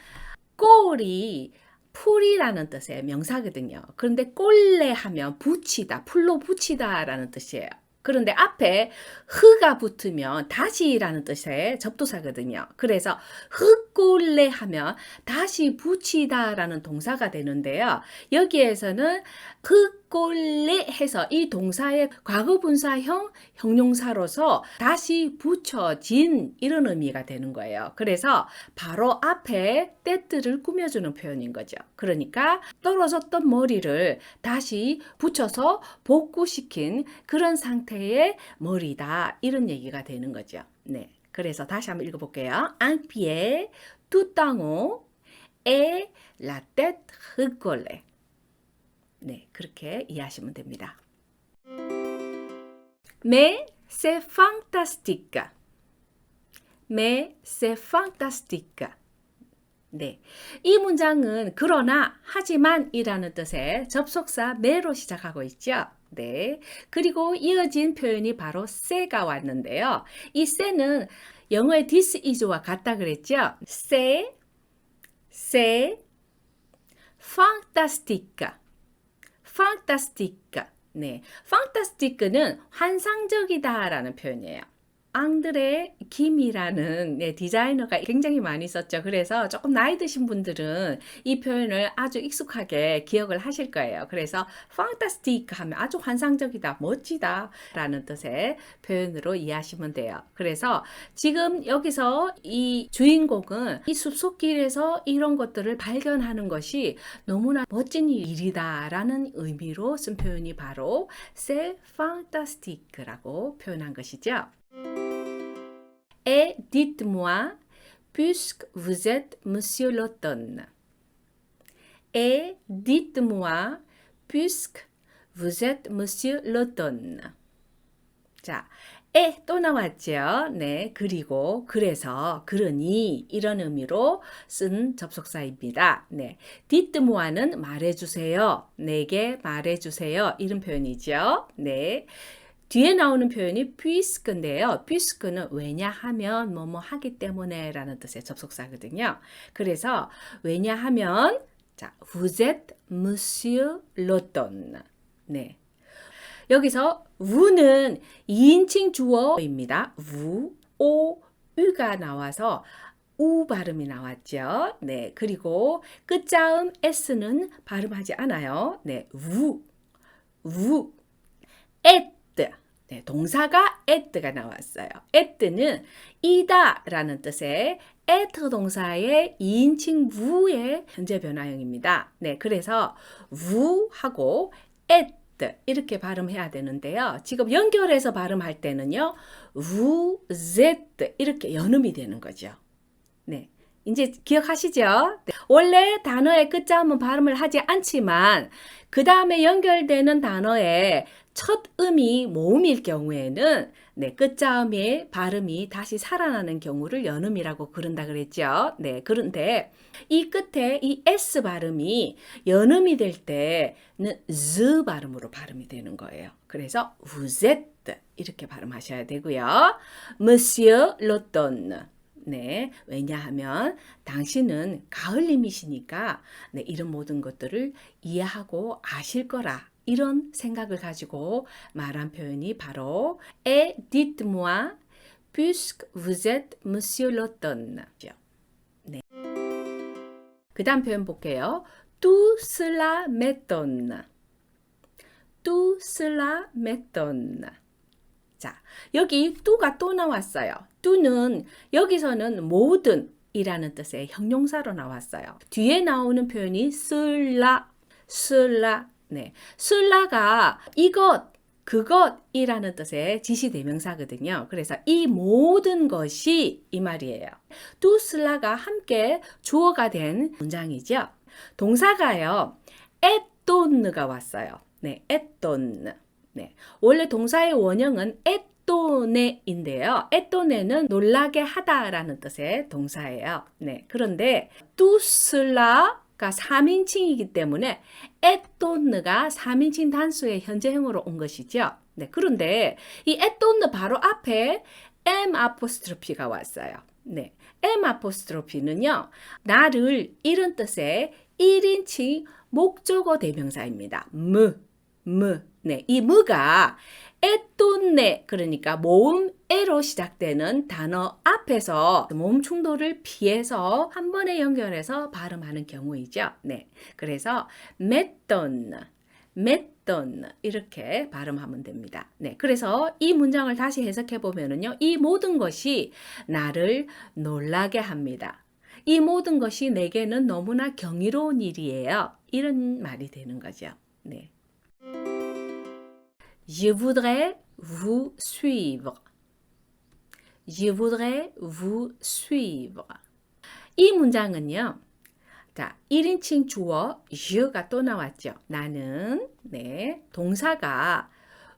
꼴이 풀이라는 뜻의 명사거든요. 그런데 꼴레 하면 붙이다, 풀로 붙이다라는 뜻이에요. 그런데 앞에 흐가 붙으면 다시라는 뜻의 접두사거든요. 그래서 흙골레 하면 다시 붙이다라는 동사가 되는데요. 여기에서는 흙골레 해서 이 동사의 과거분사형 형용사로서 다시 붙여진 이런 의미가 되는 거예요. 그래서 바로 앞에 떼뜨를 꾸며주는 표현인 거죠. 그러니까 떨어졌던 머리를 다시 붙여서 복구시킨 그런 상태의 머리다 이런 얘기가 되는 거죠. 네, 그래서 다시 한번 읽어볼게요. Un pied tout en haut et la tête recollée. 네, 그렇게 이해하시면 됩니다. Mais c'est fantastique. Mais c'est fantastique. 네, 이 문장은 그러나 하지만 이라는 뜻의 접속사 매로 시작하고 있죠. 네, 그리고 이어진 표현이 바로 c'가 왔는데요. 이 c'는 영어의 this is와 같다 그랬죠. c'est fantastique. fantastique. 네, fantastique는 환상적이다라는 표현이에요. 앙드레 김이라는 디자이너가 굉장히 많이 썼죠. 그래서 조금 나이 드신 분들은 이 표현을 아주 익숙하게 기억을 하실 거예요. 그래서 fantastic 하면 아주 환상적이다, 멋지다 라는 뜻의 표현으로 이해하시면 돼요. 그래서 지금 여기서 이 주인공은 이 숲속길에서 이런 것들을 발견하는 것이 너무나 멋진 일이다 라는 의미로 쓴 표현이 바로 c'est fantastique라고 표현한 것이죠. Et dites-moi, puisque vous êtes Monsieur l'automne. Et dites-moi, puisque vous êtes Monsieur l'automne. 자, 또 나왔죠. 네, 그리고, 그래서, 그러니 이런 의미로 쓴 접속사입니다. 네, dites-moi는 말해주세요. 내게 말해주세요. 이런 표현이죠. 네. 뒤에 나오는 표현이 puisque인데요. puisque는 왜냐하면 뭐뭐 하기 때문에 라는 뜻의 접속사거든요. 그래서 왜냐하면 자, vous êtes Monsieur l'automne. 네. 여기서 vou는 2인칭 주어입니다. vous, au, u가 나와서 우 발음이 나왔죠. 네. 그리고 끝자음 s는 발음하지 않아요. 네. vous, et 네, 동사가 at가 나왔어요. at는 이다라는 뜻의 at 동사의 2인칭 wu의 현재 변화형입니다. 네, 그래서 wu하고 at 이렇게 발음해야 되는데요. 지금 연결해서 발음할 때는요. vous 이렇게 연음이 되는 거죠. 네. 이제 기억하시죠? 네. 원래 단어의 끝자음은 발음을 하지 않지만 그 다음에 연결되는 단어의 첫 음이 모음일 경우에는 네, 끝자음의 발음이 다시 살아나는 경우를 연음이라고 그런다 그랬죠. 네, 그런데 이 끝에 이 S 발음이 연음이 될 때는 Z 발음으로 발음이 되는 거예요. 그래서 vous êtes 이렇게 발음하셔야 되고요. Monsieur l'automne. 네, 왜냐하면 당신은 가을님이시니까 네, 이런 모든 것들을 이해하고 아실 거라 이런 생각을 가지고 말한 표현이 바로 Et dites-moi puisque vous êtes Monsieur l'automne. 네. 그 다음 표현 볼게요. Tout cela m'étonne. Tout cela m'étonne. 자, 여기 뚜가 또 나왔어요. 뚜는 여기서는 모든 이라는 뜻의 형용사로 나왔어요. 뒤에 나오는 표현이 cela, cela. 네, cela가 이것, 그것이라는 뜻의 지시대명사거든요. 그래서 이 모든 것이 이 말이에요. tout cela가 함께 주어가 된 문장이죠. 동사가요. étonne가 왔어요. 네, étonne. 네, 원래 동사의 원형은 étonne인데요. étonne는 놀라게 하다라는 뜻의 동사예요. 네, 그런데 tout cela가 3인칭이기 때문에 étonne가 3인칭 단수의 현재형으로 온 것이죠. 네, 그런데 이 étonne 바로 앞에 m'가 왔어요. 네, m'는요, 나를 이런 뜻의 1인칭 목적어 대명사입니다. 네, 이 무가 에톤네 그러니까 모음 에로 시작되는 단어 앞에서 모음 충돌을 피해서 한 번에 연결해서 발음하는 경우이죠. 네, 그래서 메톤 이렇게 발음하면 됩니다. 네, 그래서 이 문장을 다시 해석해 보면은요, 이 모든 것이 나를 놀라게 합니다. 이 모든 것이 내게는 너무나 경이로운 일이에요. 이런 말이 되는 거죠. 네. Je voudrais vous suivre. Je voudrais vous suivre. 이 문장은요. 자, 1인칭 주어 je가 또 나왔죠. 나는 네, 동사가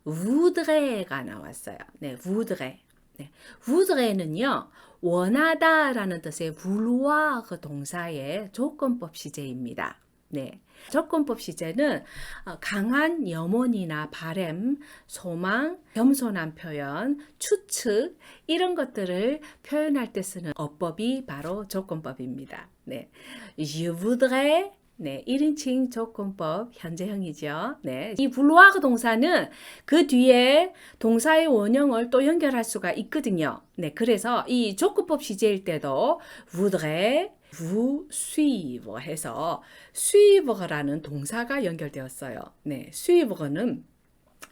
voudrait가 나왔어요. 네, voudrait. 네, voudrait는요. 원하다라는 뜻의 vouloir 동사의 조건법 시제입니다. 네, 조건법 시제는 강한 염원이나 바람, 소망, 겸손한 표현, 추측 이런 것들을 표현할 때 쓰는 어법이 바로 조건법입니다. 네, Je voudrais 네, 1인칭 조건법 현재형이죠. 네, 이 vouloir 동사는 그 뒤에 동사의 원형을 또 연결할 수가 있거든요. 네, 그래서 이 조건법 시제일 때도 voudrais vous suivre 해서 suivre라는 동사가 연결되었어요. 네, suivre는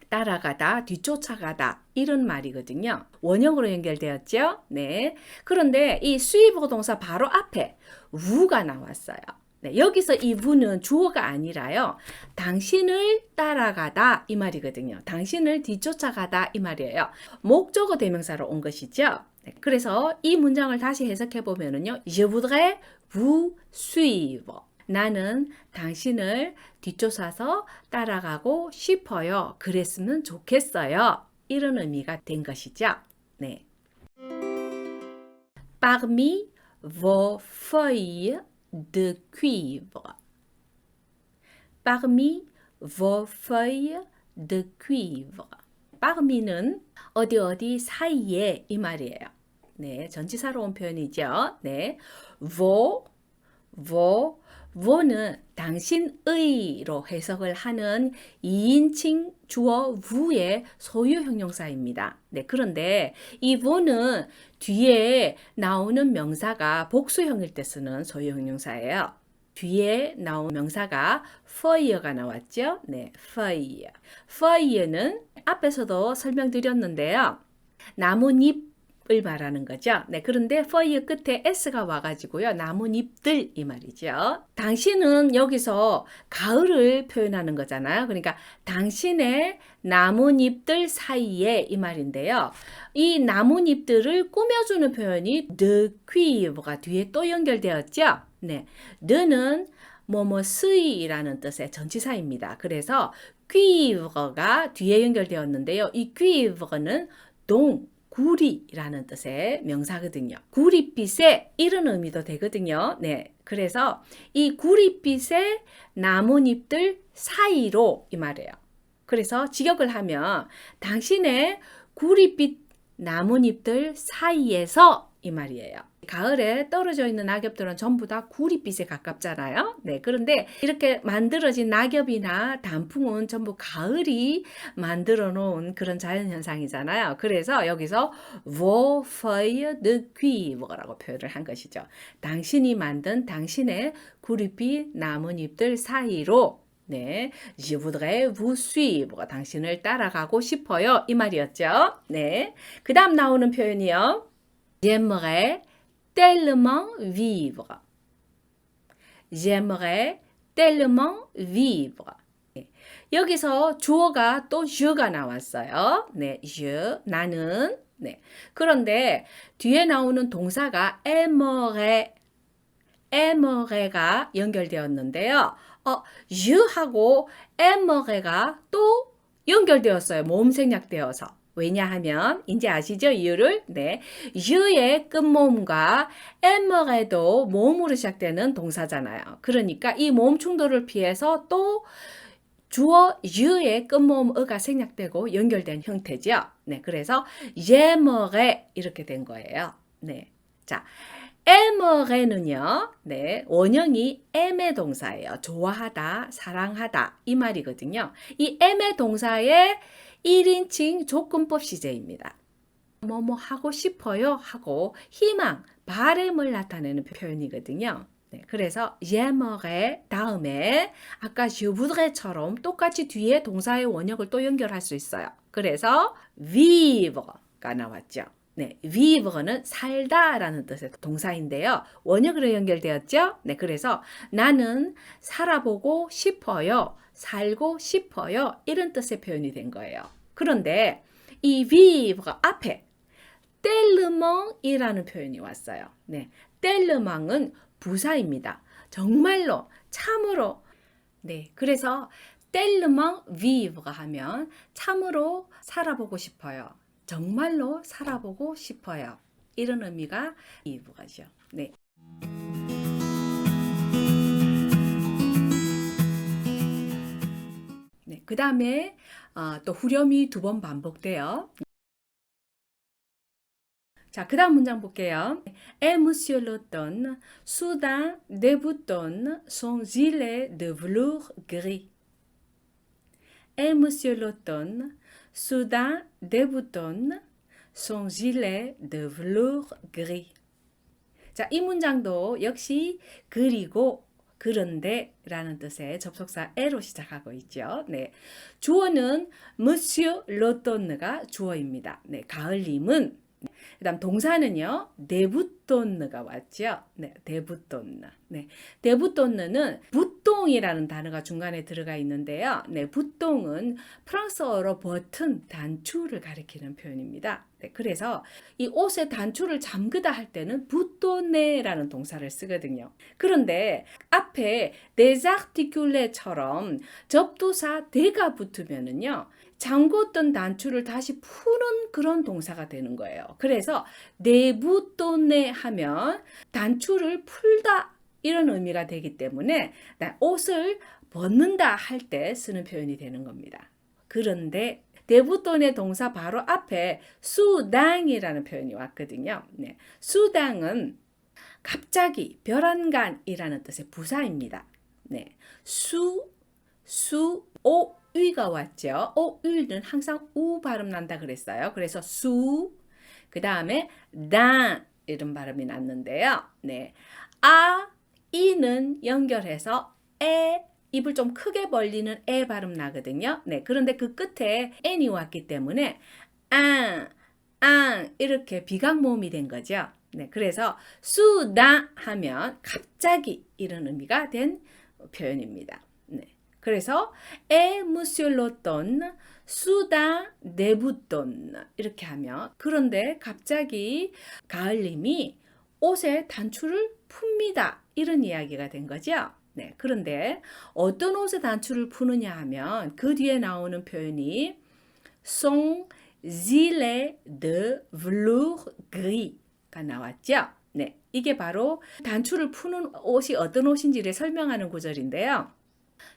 따라가다, 뒤쫓아가다 이런 말이거든요. 원형으로 연결되었죠. 네, 그런데 이 suivre 동사 바로 앞에 w가 나왔어요. 네, 여기서 이 w는 주어가 아니라요. 당신을 따라가다 이 말이거든요. 당신을 뒤쫓아가다 이 말이에요. 목적어 대명사로 온 것이죠. 네, 그래서 이 문장을 다시 해석해 보면은요. Je voudrais vous suivre. 나는 당신을 뒤쫓아서 따라가고 싶어요. 그랬으면 좋겠어요. 이런 의미가 된 것이죠. 네. Parmi vos feuilles de cuivre. Parmi vos feuilles de cuivre. parmi는 어디 사이에 이 말이에요. 네, 전치사로 온 표현이죠. 네, vos는 당신의로 해석을 하는 2인칭 주어 w의 소유 형용사입니다. 네, 그런데 이 vos는 뒤에 나오는 명사가 복수형일 때 쓰는 소유 형용사예요. 뒤에 나온 명사가 feuille가 나왔죠. 네, feuille. feuille는 앞에서도 설명드렸는데요. 나뭇잎을 말하는 거죠. 네, 그런데 feuille 끝에 s가 와가지고요. 나뭇잎들 이 말이죠. 당신은 여기서 가을을 표현하는 거잖아요. 그러니까 당신의 나뭇잎들 사이에 이 말인데요. 이 나뭇잎들을 꾸며주는 표현이 de cuivre가 뒤에 또 연결되었죠. 네, de는 뭐뭐스이라는 뜻의 전치사입니다. 그래서 cuivre가 뒤에 연결되었는데요. 이 cuivre는 구리라는 뜻의 명사거든요. 구릿빛의 이런 의미도 되거든요. 네, 그래서 이 구릿빛의 나뭇잎들 사이로 이 말이에요. 그래서 직역을 하면 당신의 구릿빛 나뭇잎들 사이에서 이 말이에요. 가을에 떨어져 있는 낙엽들은 전부 다 구릿빛에 가깝잖아요. 네, 그런데 이렇게 만들어진 낙엽이나 단풍은 전부 가을이 만들어 놓은 그런 자연현상이잖아요. 그래서 여기서 vos feuilles de cuivre라고 표현을 한 것이죠. 당신이 만든 당신의 구릿빛 나뭇잎들 사이로 네, je voudrais vous suivre. 당신을 따라가고 싶어요. 이 말이었죠. 네, 그 다음 나오는 표현이요. J'aimerais tellement vivre. J'aimerais tellement vivre. 네, 여기서 주어가 또 je가 나왔어요. 네, je, 나는. 네, 그런데 뒤에 나오는 동사가 aimerait가 연결되었는데요. je하고 aimerait가 또 연결되었어요. 모음 생략되어서. 왜냐하면 이제 아시죠? 이유를? 네, je의 끝모음과 aimerait도 모음으로 시작되는 동사잖아요. 그러니까 이 모음 충돌을 피해서 또 주어 je의 끝모음 어가 생략되고 연결된 형태죠. 네, 그래서 j'aimerais 이렇게 된 거예요. 네, 자, aimerait는요, 네, 원형이 aimer 동사예요. 좋아하다, 사랑하다 이 말이거든요. 이 aimer 동사의 1인칭 조건법 시제입니다. 뭐뭐 하고 싶어요 하고 희망, 바람을 나타내는 표현이거든요. 네, 그래서 j'aimerais 다음에 아까 je voudrais,처럼 똑같이 뒤에 동사의 원형을 또 연결할 수 있어요. 그래서 vivre가 나왔죠. 네, vivre는 살다라는 뜻의 동사인데요. 원형으로 연결되었죠. 네, 그래서 나는 살아보고 싶어요. 살고 싶어요. 이런 뜻의 표현이 된 거예요. 그런데 이 vivre가 앞에 텔르멍이라는 표현이 왔어요. 네, 텔르멍은 부사입니다. 정말로, 참으로. 네, 그래서 텔르멍 vivre가 하면 참으로 살아보고 싶어요. 정말로 살아보고 싶어요. 이런 의미가 vivre죠. 네. 네, 그 다음에 또 후렴이 2번 반복돼요. 자, 그 다음 문장 볼게요. Et monsieur l'automne soudain déboutonne son gilet de velours gris. Et monsieur l'automne soudain déboutonne son gilet de velours gris. 자, 이 문장도 역시 그리고 그런데 라는 뜻의 접속사 에로 시작하고 있죠. 네, 주어는 Monsieur l'automne가 주어입니다. 네, 가을님은. 그 다음 동사는요, 데부톤느가 왔죠. 네, 데부톤느. 네, 데부톤느는 붓동이라는 단어가 중간에 들어가 있는데요. 네, 붓동은 프랑스어로 버튼, 단추를 가리키는 표현입니다. 네, 그래서 이 옷의 단추를 잠그다 할 때는 붓돈네라는 동사를 쓰거든요. 그런데 앞에 데자르티큘레처럼 접두사 데가 붙으면은요, 잠궜던 단추를 다시 푸는 그런 동사가 되는 거예요. 그래서 데부돈네 하면 단추를 풀다 이런 의미가 되기 때문에 옷을 벗는다 할 때 쓰는 표현이 되는 겁니다. 그런데 데부돈의 동사 바로 앞에 수당이라는 표현이 왔거든요. 네, 수당은 갑자기, 벼랑간이라는 뜻의 부사입니다. 네, 오유가 왔죠. 오유는 항상 우 발음 난다 그랬어요. 그래서 그 다음에 당 이런 발음이 났는데요. 네, 이는 연결해서 에, 입을 좀 크게 벌리는 에 발음 나거든요. 네, 그런데 그 끝에 n이 왔기 때문에 앙, 이렇게 비강모음이 된 거죠. 네, 그래서 수다 하면 갑자기 이런 의미가 된 표현입니다. 네, 그래서 에 무실로돈 수다 네부돈 이렇게 하면 그런데 갑자기 가을님이 옷에 단추를 풉니다. 이런 이야기가 된 거죠. 네, 그런데 어떤 옷에 단추를 푸느냐 하면 그 뒤에 나오는 표현이 son gilet de velours gris가 나왔죠. 네, 이게 바로 단추를 푸는 옷이 어떤 옷인지를 설명하는 구절인데요.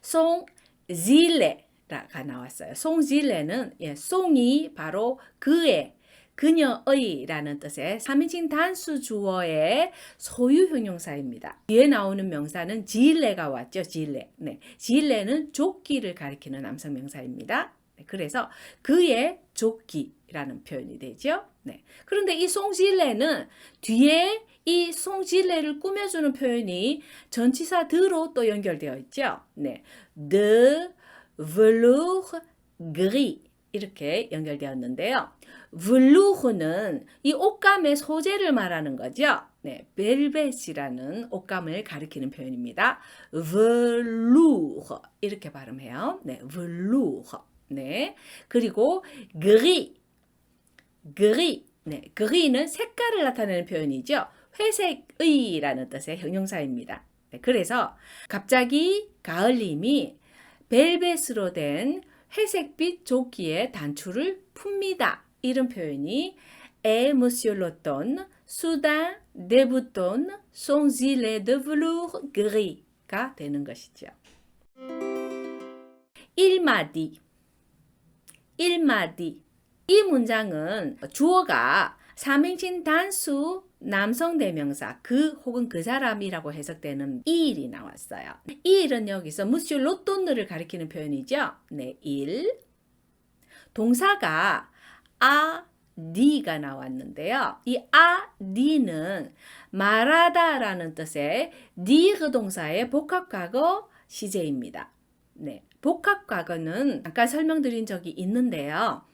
son gilet가 나왔어요. son gilet는 송이 바로 그의 그녀의라는 뜻의 3인칭 단수 주어의 소유 형용사입니다. 뒤에 나오는 명사는 질레가 왔죠. 질레. 네, 질레는 조끼를 가리키는 남성 명사입니다. 네, 그래서 그의 조끼라는 표현이 되죠. 네. 그런데 이 송질레는 뒤에 이 송질레를 꾸며주는 표현이 전치사 드로 또 연결되어 있죠. 네, de velours gris 이렇게 연결되었는데요. 블루흐는 이 옷감의 소재를 말하는 거죠. 네, 벨벳이라는 옷감을 가리키는 표현입니다. 블루흐 이렇게 발음해요. 네, 블루흐. 네, 그리고 그리, 네, 그리는 색깔을 나타내는 표현이죠. 회색의라는 뜻의 형용사입니다. 네, 그래서 갑자기 가을님이 벨벳으로 된 회색빛 조끼에 단추를 풉니다. 이런 표현이 est monsieur l'automne, soudain débutonne son gilet de velours gris가 되는 것이죠. 일마디 이 문장은 주어가 3인칭 단수 남성 대명사 그 혹은 그 사람이라고 해석되는 이 일이 나왔어요. 이 일은 여기서 monsieur l'automne를 가리키는 표현이죠. 네, 일. 동사가 디가 나왔는데요. 이 디는 말하다라는 뜻의 dire 동사의 복합과거 시제입니다. 네, 복합과거는 잠깐 설명드린 적이 있는데요.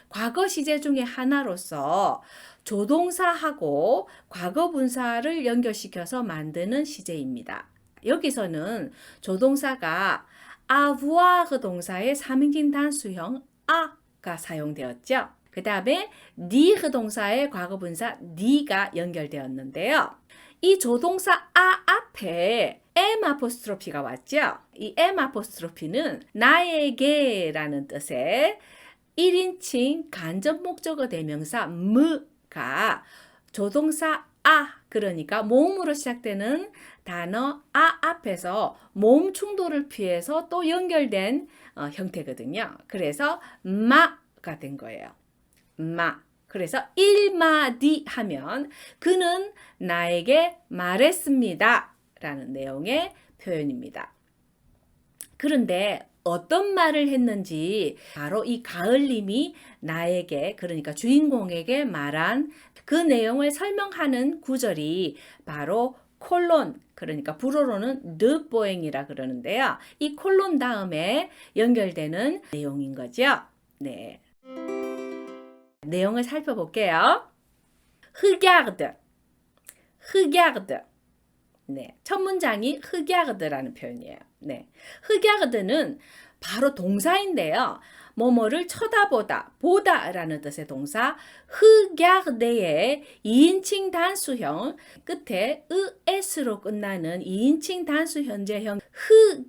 과거 시제 중에 하나로서 조동사하고 과거분사를 연결시켜서 만드는 시제입니다. 여기서는 조동사가 avoir 동사의 3인칭 단수형 아가 사용되었죠. 그 다음에 dire 동사의 과거분사 니가 연결되었는데요. 이 조동사 앞에 M 아포스트로피가 왔죠. 이 M 아포스트로피는 나에게라는 뜻의 1인칭 간접 목적어 대명사 무가 조동사 그러니까 모음으로 시작되는 단어 앞에서 모음 충돌을 피해서 또 연결된 형태거든요. 그래서 마가 된 거예요. 마. 그래서 1마디 하면 그는 나에게 말했습니다. 라는 내용의 표현입니다. 그런데 어떤 말을 했는지 바로 이 가을님이 나에게 그러니까 주인공에게 말한 그 내용을 설명하는 구절이 바로 콜론 그러니까 불어로는 de 보행이라 그러는데요. 이 콜론 다음에 연결되는 내용인 거죠. 네. 내용을 살펴볼게요. regarde. 네, 첫 문장이 regarde라는 표현이에요. 네, regarde는 바로 동사인데요. 뭐뭐를 쳐다보다, 보다라는 뜻의 동사 regarde의 2인칭 단수형 끝에 es로 끝나는 2인칭 단수 현재형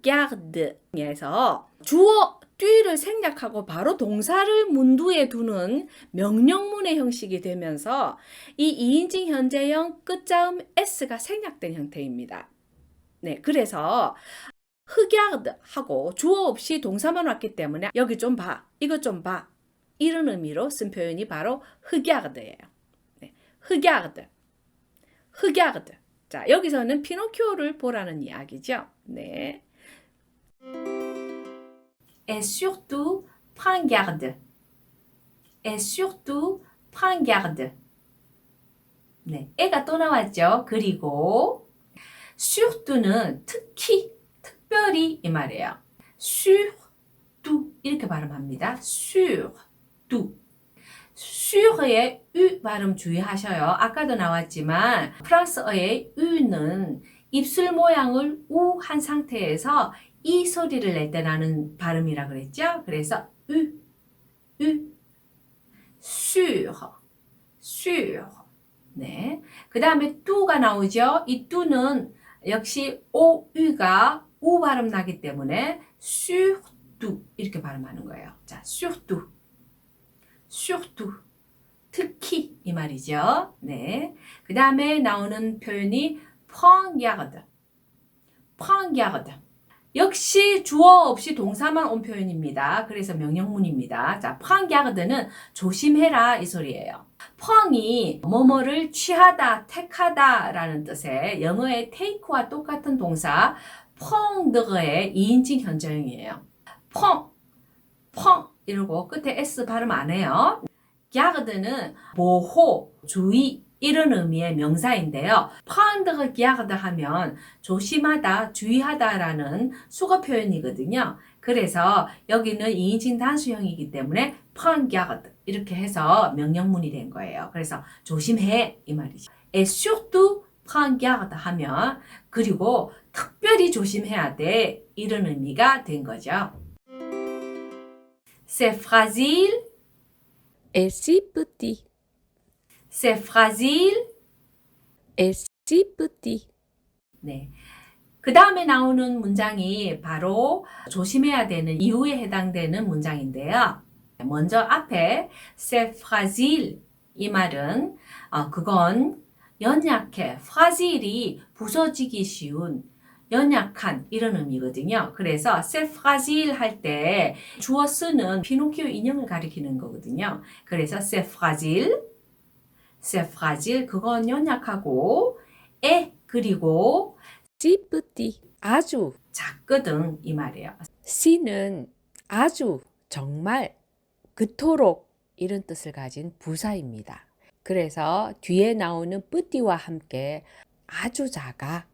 regarde에서 주어 뒤를 생략하고 바로 동사를 문두에 두는 명령문의 형식이 되면서 이 2인칭 현재형 끝자음 s가 생략된 형태입니다. 네, 그래서 regarde 하고 주어 없이 동사만 왔기 때문에 여기 좀 봐, 이거 좀 봐 이런 의미로 쓴 표현이 바로 regarde예요. 네, regarde. 자, 여기서는 피노키오를 보라는 이야기죠. 네. Et surtout, prends garde. Et surtout, prends garde. 네, 애가 또 나왔죠. 그리고 surtout는 특히, 특별히 이 말이에요. surtout 이렇게 발음합니다. surtout. sure의 u 발음 주의하셔요. 아까도 나왔지만 프랑스어의 u는 입술 모양을 우 한 상태에서 이 소리를 낼 때 나는 발음이라 그랬죠. 그래서 u, sur, sur. 네. 그 다음에 뚜가 나오죠. 이 뚜는 역시 OU가 우 발음 나기 때문에 surtout 이렇게 발음하는 거예요. 자, surtout, surtout. 특히 이 말이죠. 네. 그 다음에 나오는 표현이 prends garde, prends garde. 역시 주어 없이 동사만 온 표현입니다. 그래서 명령문입니다. 자, prends garde는 조심해라 이 소리예요. prend이 뭐뭐를 취하다, 택하다 라는 뜻의 영어의 take와 똑같은 동사 prendre의 2인칭 현저형이에요. prends, prends 이러고 끝에 s 발음 안 해요. garde는 보호, 주의 이런 의미의 명사인데요. prendre garde 하면 조심하다, 주의하다라는 수거 표현이거든요. 그래서 여기는 2인칭 단수형이기 때문에 prendre garde 이렇게 해서 명령문이 된 거예요. 그래서 조심해 이 말이죠. Et surtout prendre garde 하면 그리고 특별히 조심해야 돼 이런 의미가 된 거죠. C'est fragile, Et si petit, c'est fragile. et si petit. 네. 그 다음에 나오는 문장이 바로 조심해야 되는 이유에 해당되는 문장인데요. 먼저 앞에 c'est fragile 이 말은 그건 연약해. fragile이 부서지기 쉬운 연약한 이런 의미거든요. 그래서 c'est fragile 할 때 주어 쓰는 피노키오 인형을 가리키는 거거든요. 그래서 c'est fragile 그건 연약하고 그리고 si petit, 아주. 작거든 이 말이에요. si는 아주, 정말, 그토록 이런 뜻을 가진 부사입니다. 그래서 뒤에 나오는 뿌띠와 함께 아주 작아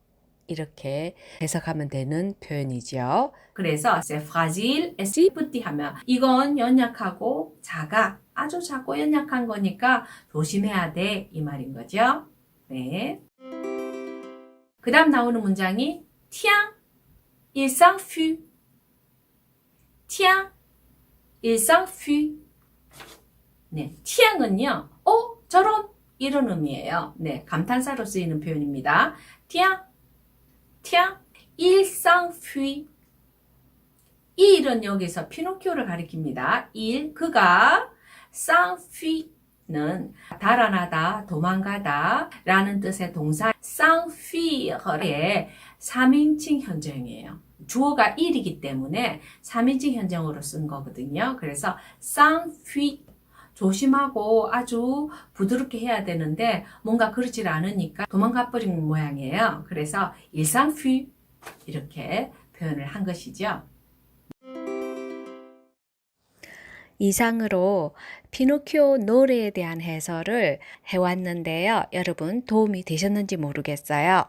이렇게 해석하면 되는 표현이죠. 그래서 c'est fragile, si petit 하면 이건 연약하고 작아, 아주 작고 연약한 거니까 조심해야 돼 이 말인 거죠. 네. 그 다음 나오는 문장이 tiens, il s'enfuit. tiens, il s'enfuit. 네, tiens은요, 저런 이런 의미예요. 네, 감탄사로 쓰이는 표현입니다. tiens, il s'enfuit. 이 일은 여기서 피노키오를 가리킵니다. 그가 s'enfuit는 달아나다, 도망가다 라는 뜻의 동사 s'enfuir의 3인칭 현정이에요. 주어가 일이기 때문에 3인칭 현정으로 쓴 거거든요. 그래서 s'enfuit 조심하고 아주 부드럽게 해야 되는데 뭔가 그렇지 않으니까 도망가 버린 모양이에요. 그래서 il s'enfuit 이렇게 표현을 한 것이죠. 이상으로 피노키오 노래에 대한 해설을 해왔는데요. 여러분 도움이 되셨는지 모르겠어요.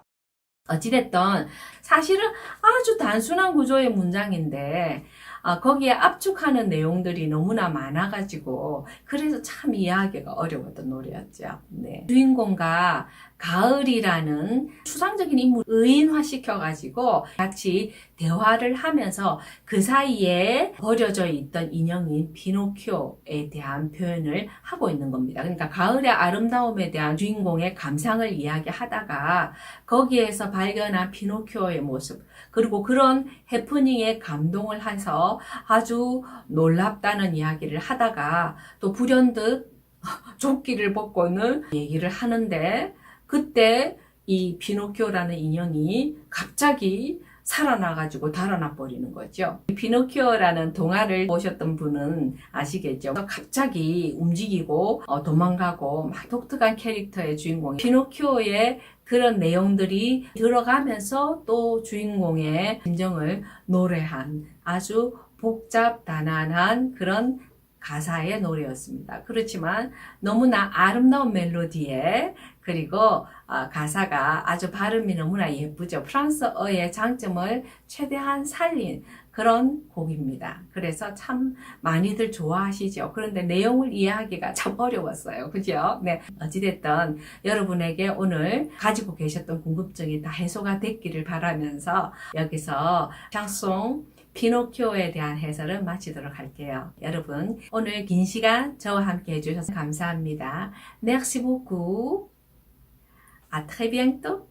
어찌됐든 사실은 아주 단순한 구조의 문장인데 거기에 압축하는 내용들이 너무나 많아가지고 그래서 참 이해하기가 어려웠던 노래였죠. 네. 주인공과 가을이라는 추상적인 인물을 의인화시켜가지고 같이 대화를 하면서 그 사이에 버려져 있던 인형인 피노키오에 대한 표현을 하고 있는 겁니다. 그러니까 가을의 아름다움에 대한 주인공의 감상을 이야기하다가 거기에서 발견한 피노키오의 모습 그리고 그런 해프닝에 감동을 해서 아주 놀랍다는 이야기를 하다가 또 불현듯 조끼를 벗고는 얘기를 하는데 그때 이 피노키오라는 인형이 갑자기 살아나가지고 달아나 버리는 거죠. 피노키오라는 동화를 보셨던 분은 아시겠죠? 갑자기 움직이고 도망가고 막 독특한 캐릭터의 주인공 피노키오의 그런 내용들이 들어가면서 또 주인공의 심정을 노래한 아주 복잡 단안한 그런 가사의 노래였습니다. 그렇지만 너무나 아름다운 멜로디에 그리고 가사가 아주 발음이 너무나 예쁘죠. 프랑스어의 장점을 최대한 살린 그런 곡입니다. 그래서 참 많이들 좋아하시죠. 그런데 내용을 이해하기가 참 어려웠어요. 그죠? 네. 어찌됐든 여러분에게 오늘 가지고 계셨던 궁금증이 다 해소가 됐기를 바라면서 여기서 샹송 피노키오에 대한 해설은 마치도록 할게요. 여러분 오늘 긴 시간 저와 함께 해주셔서 감사합니다. Merci beaucoup. À très bientôt.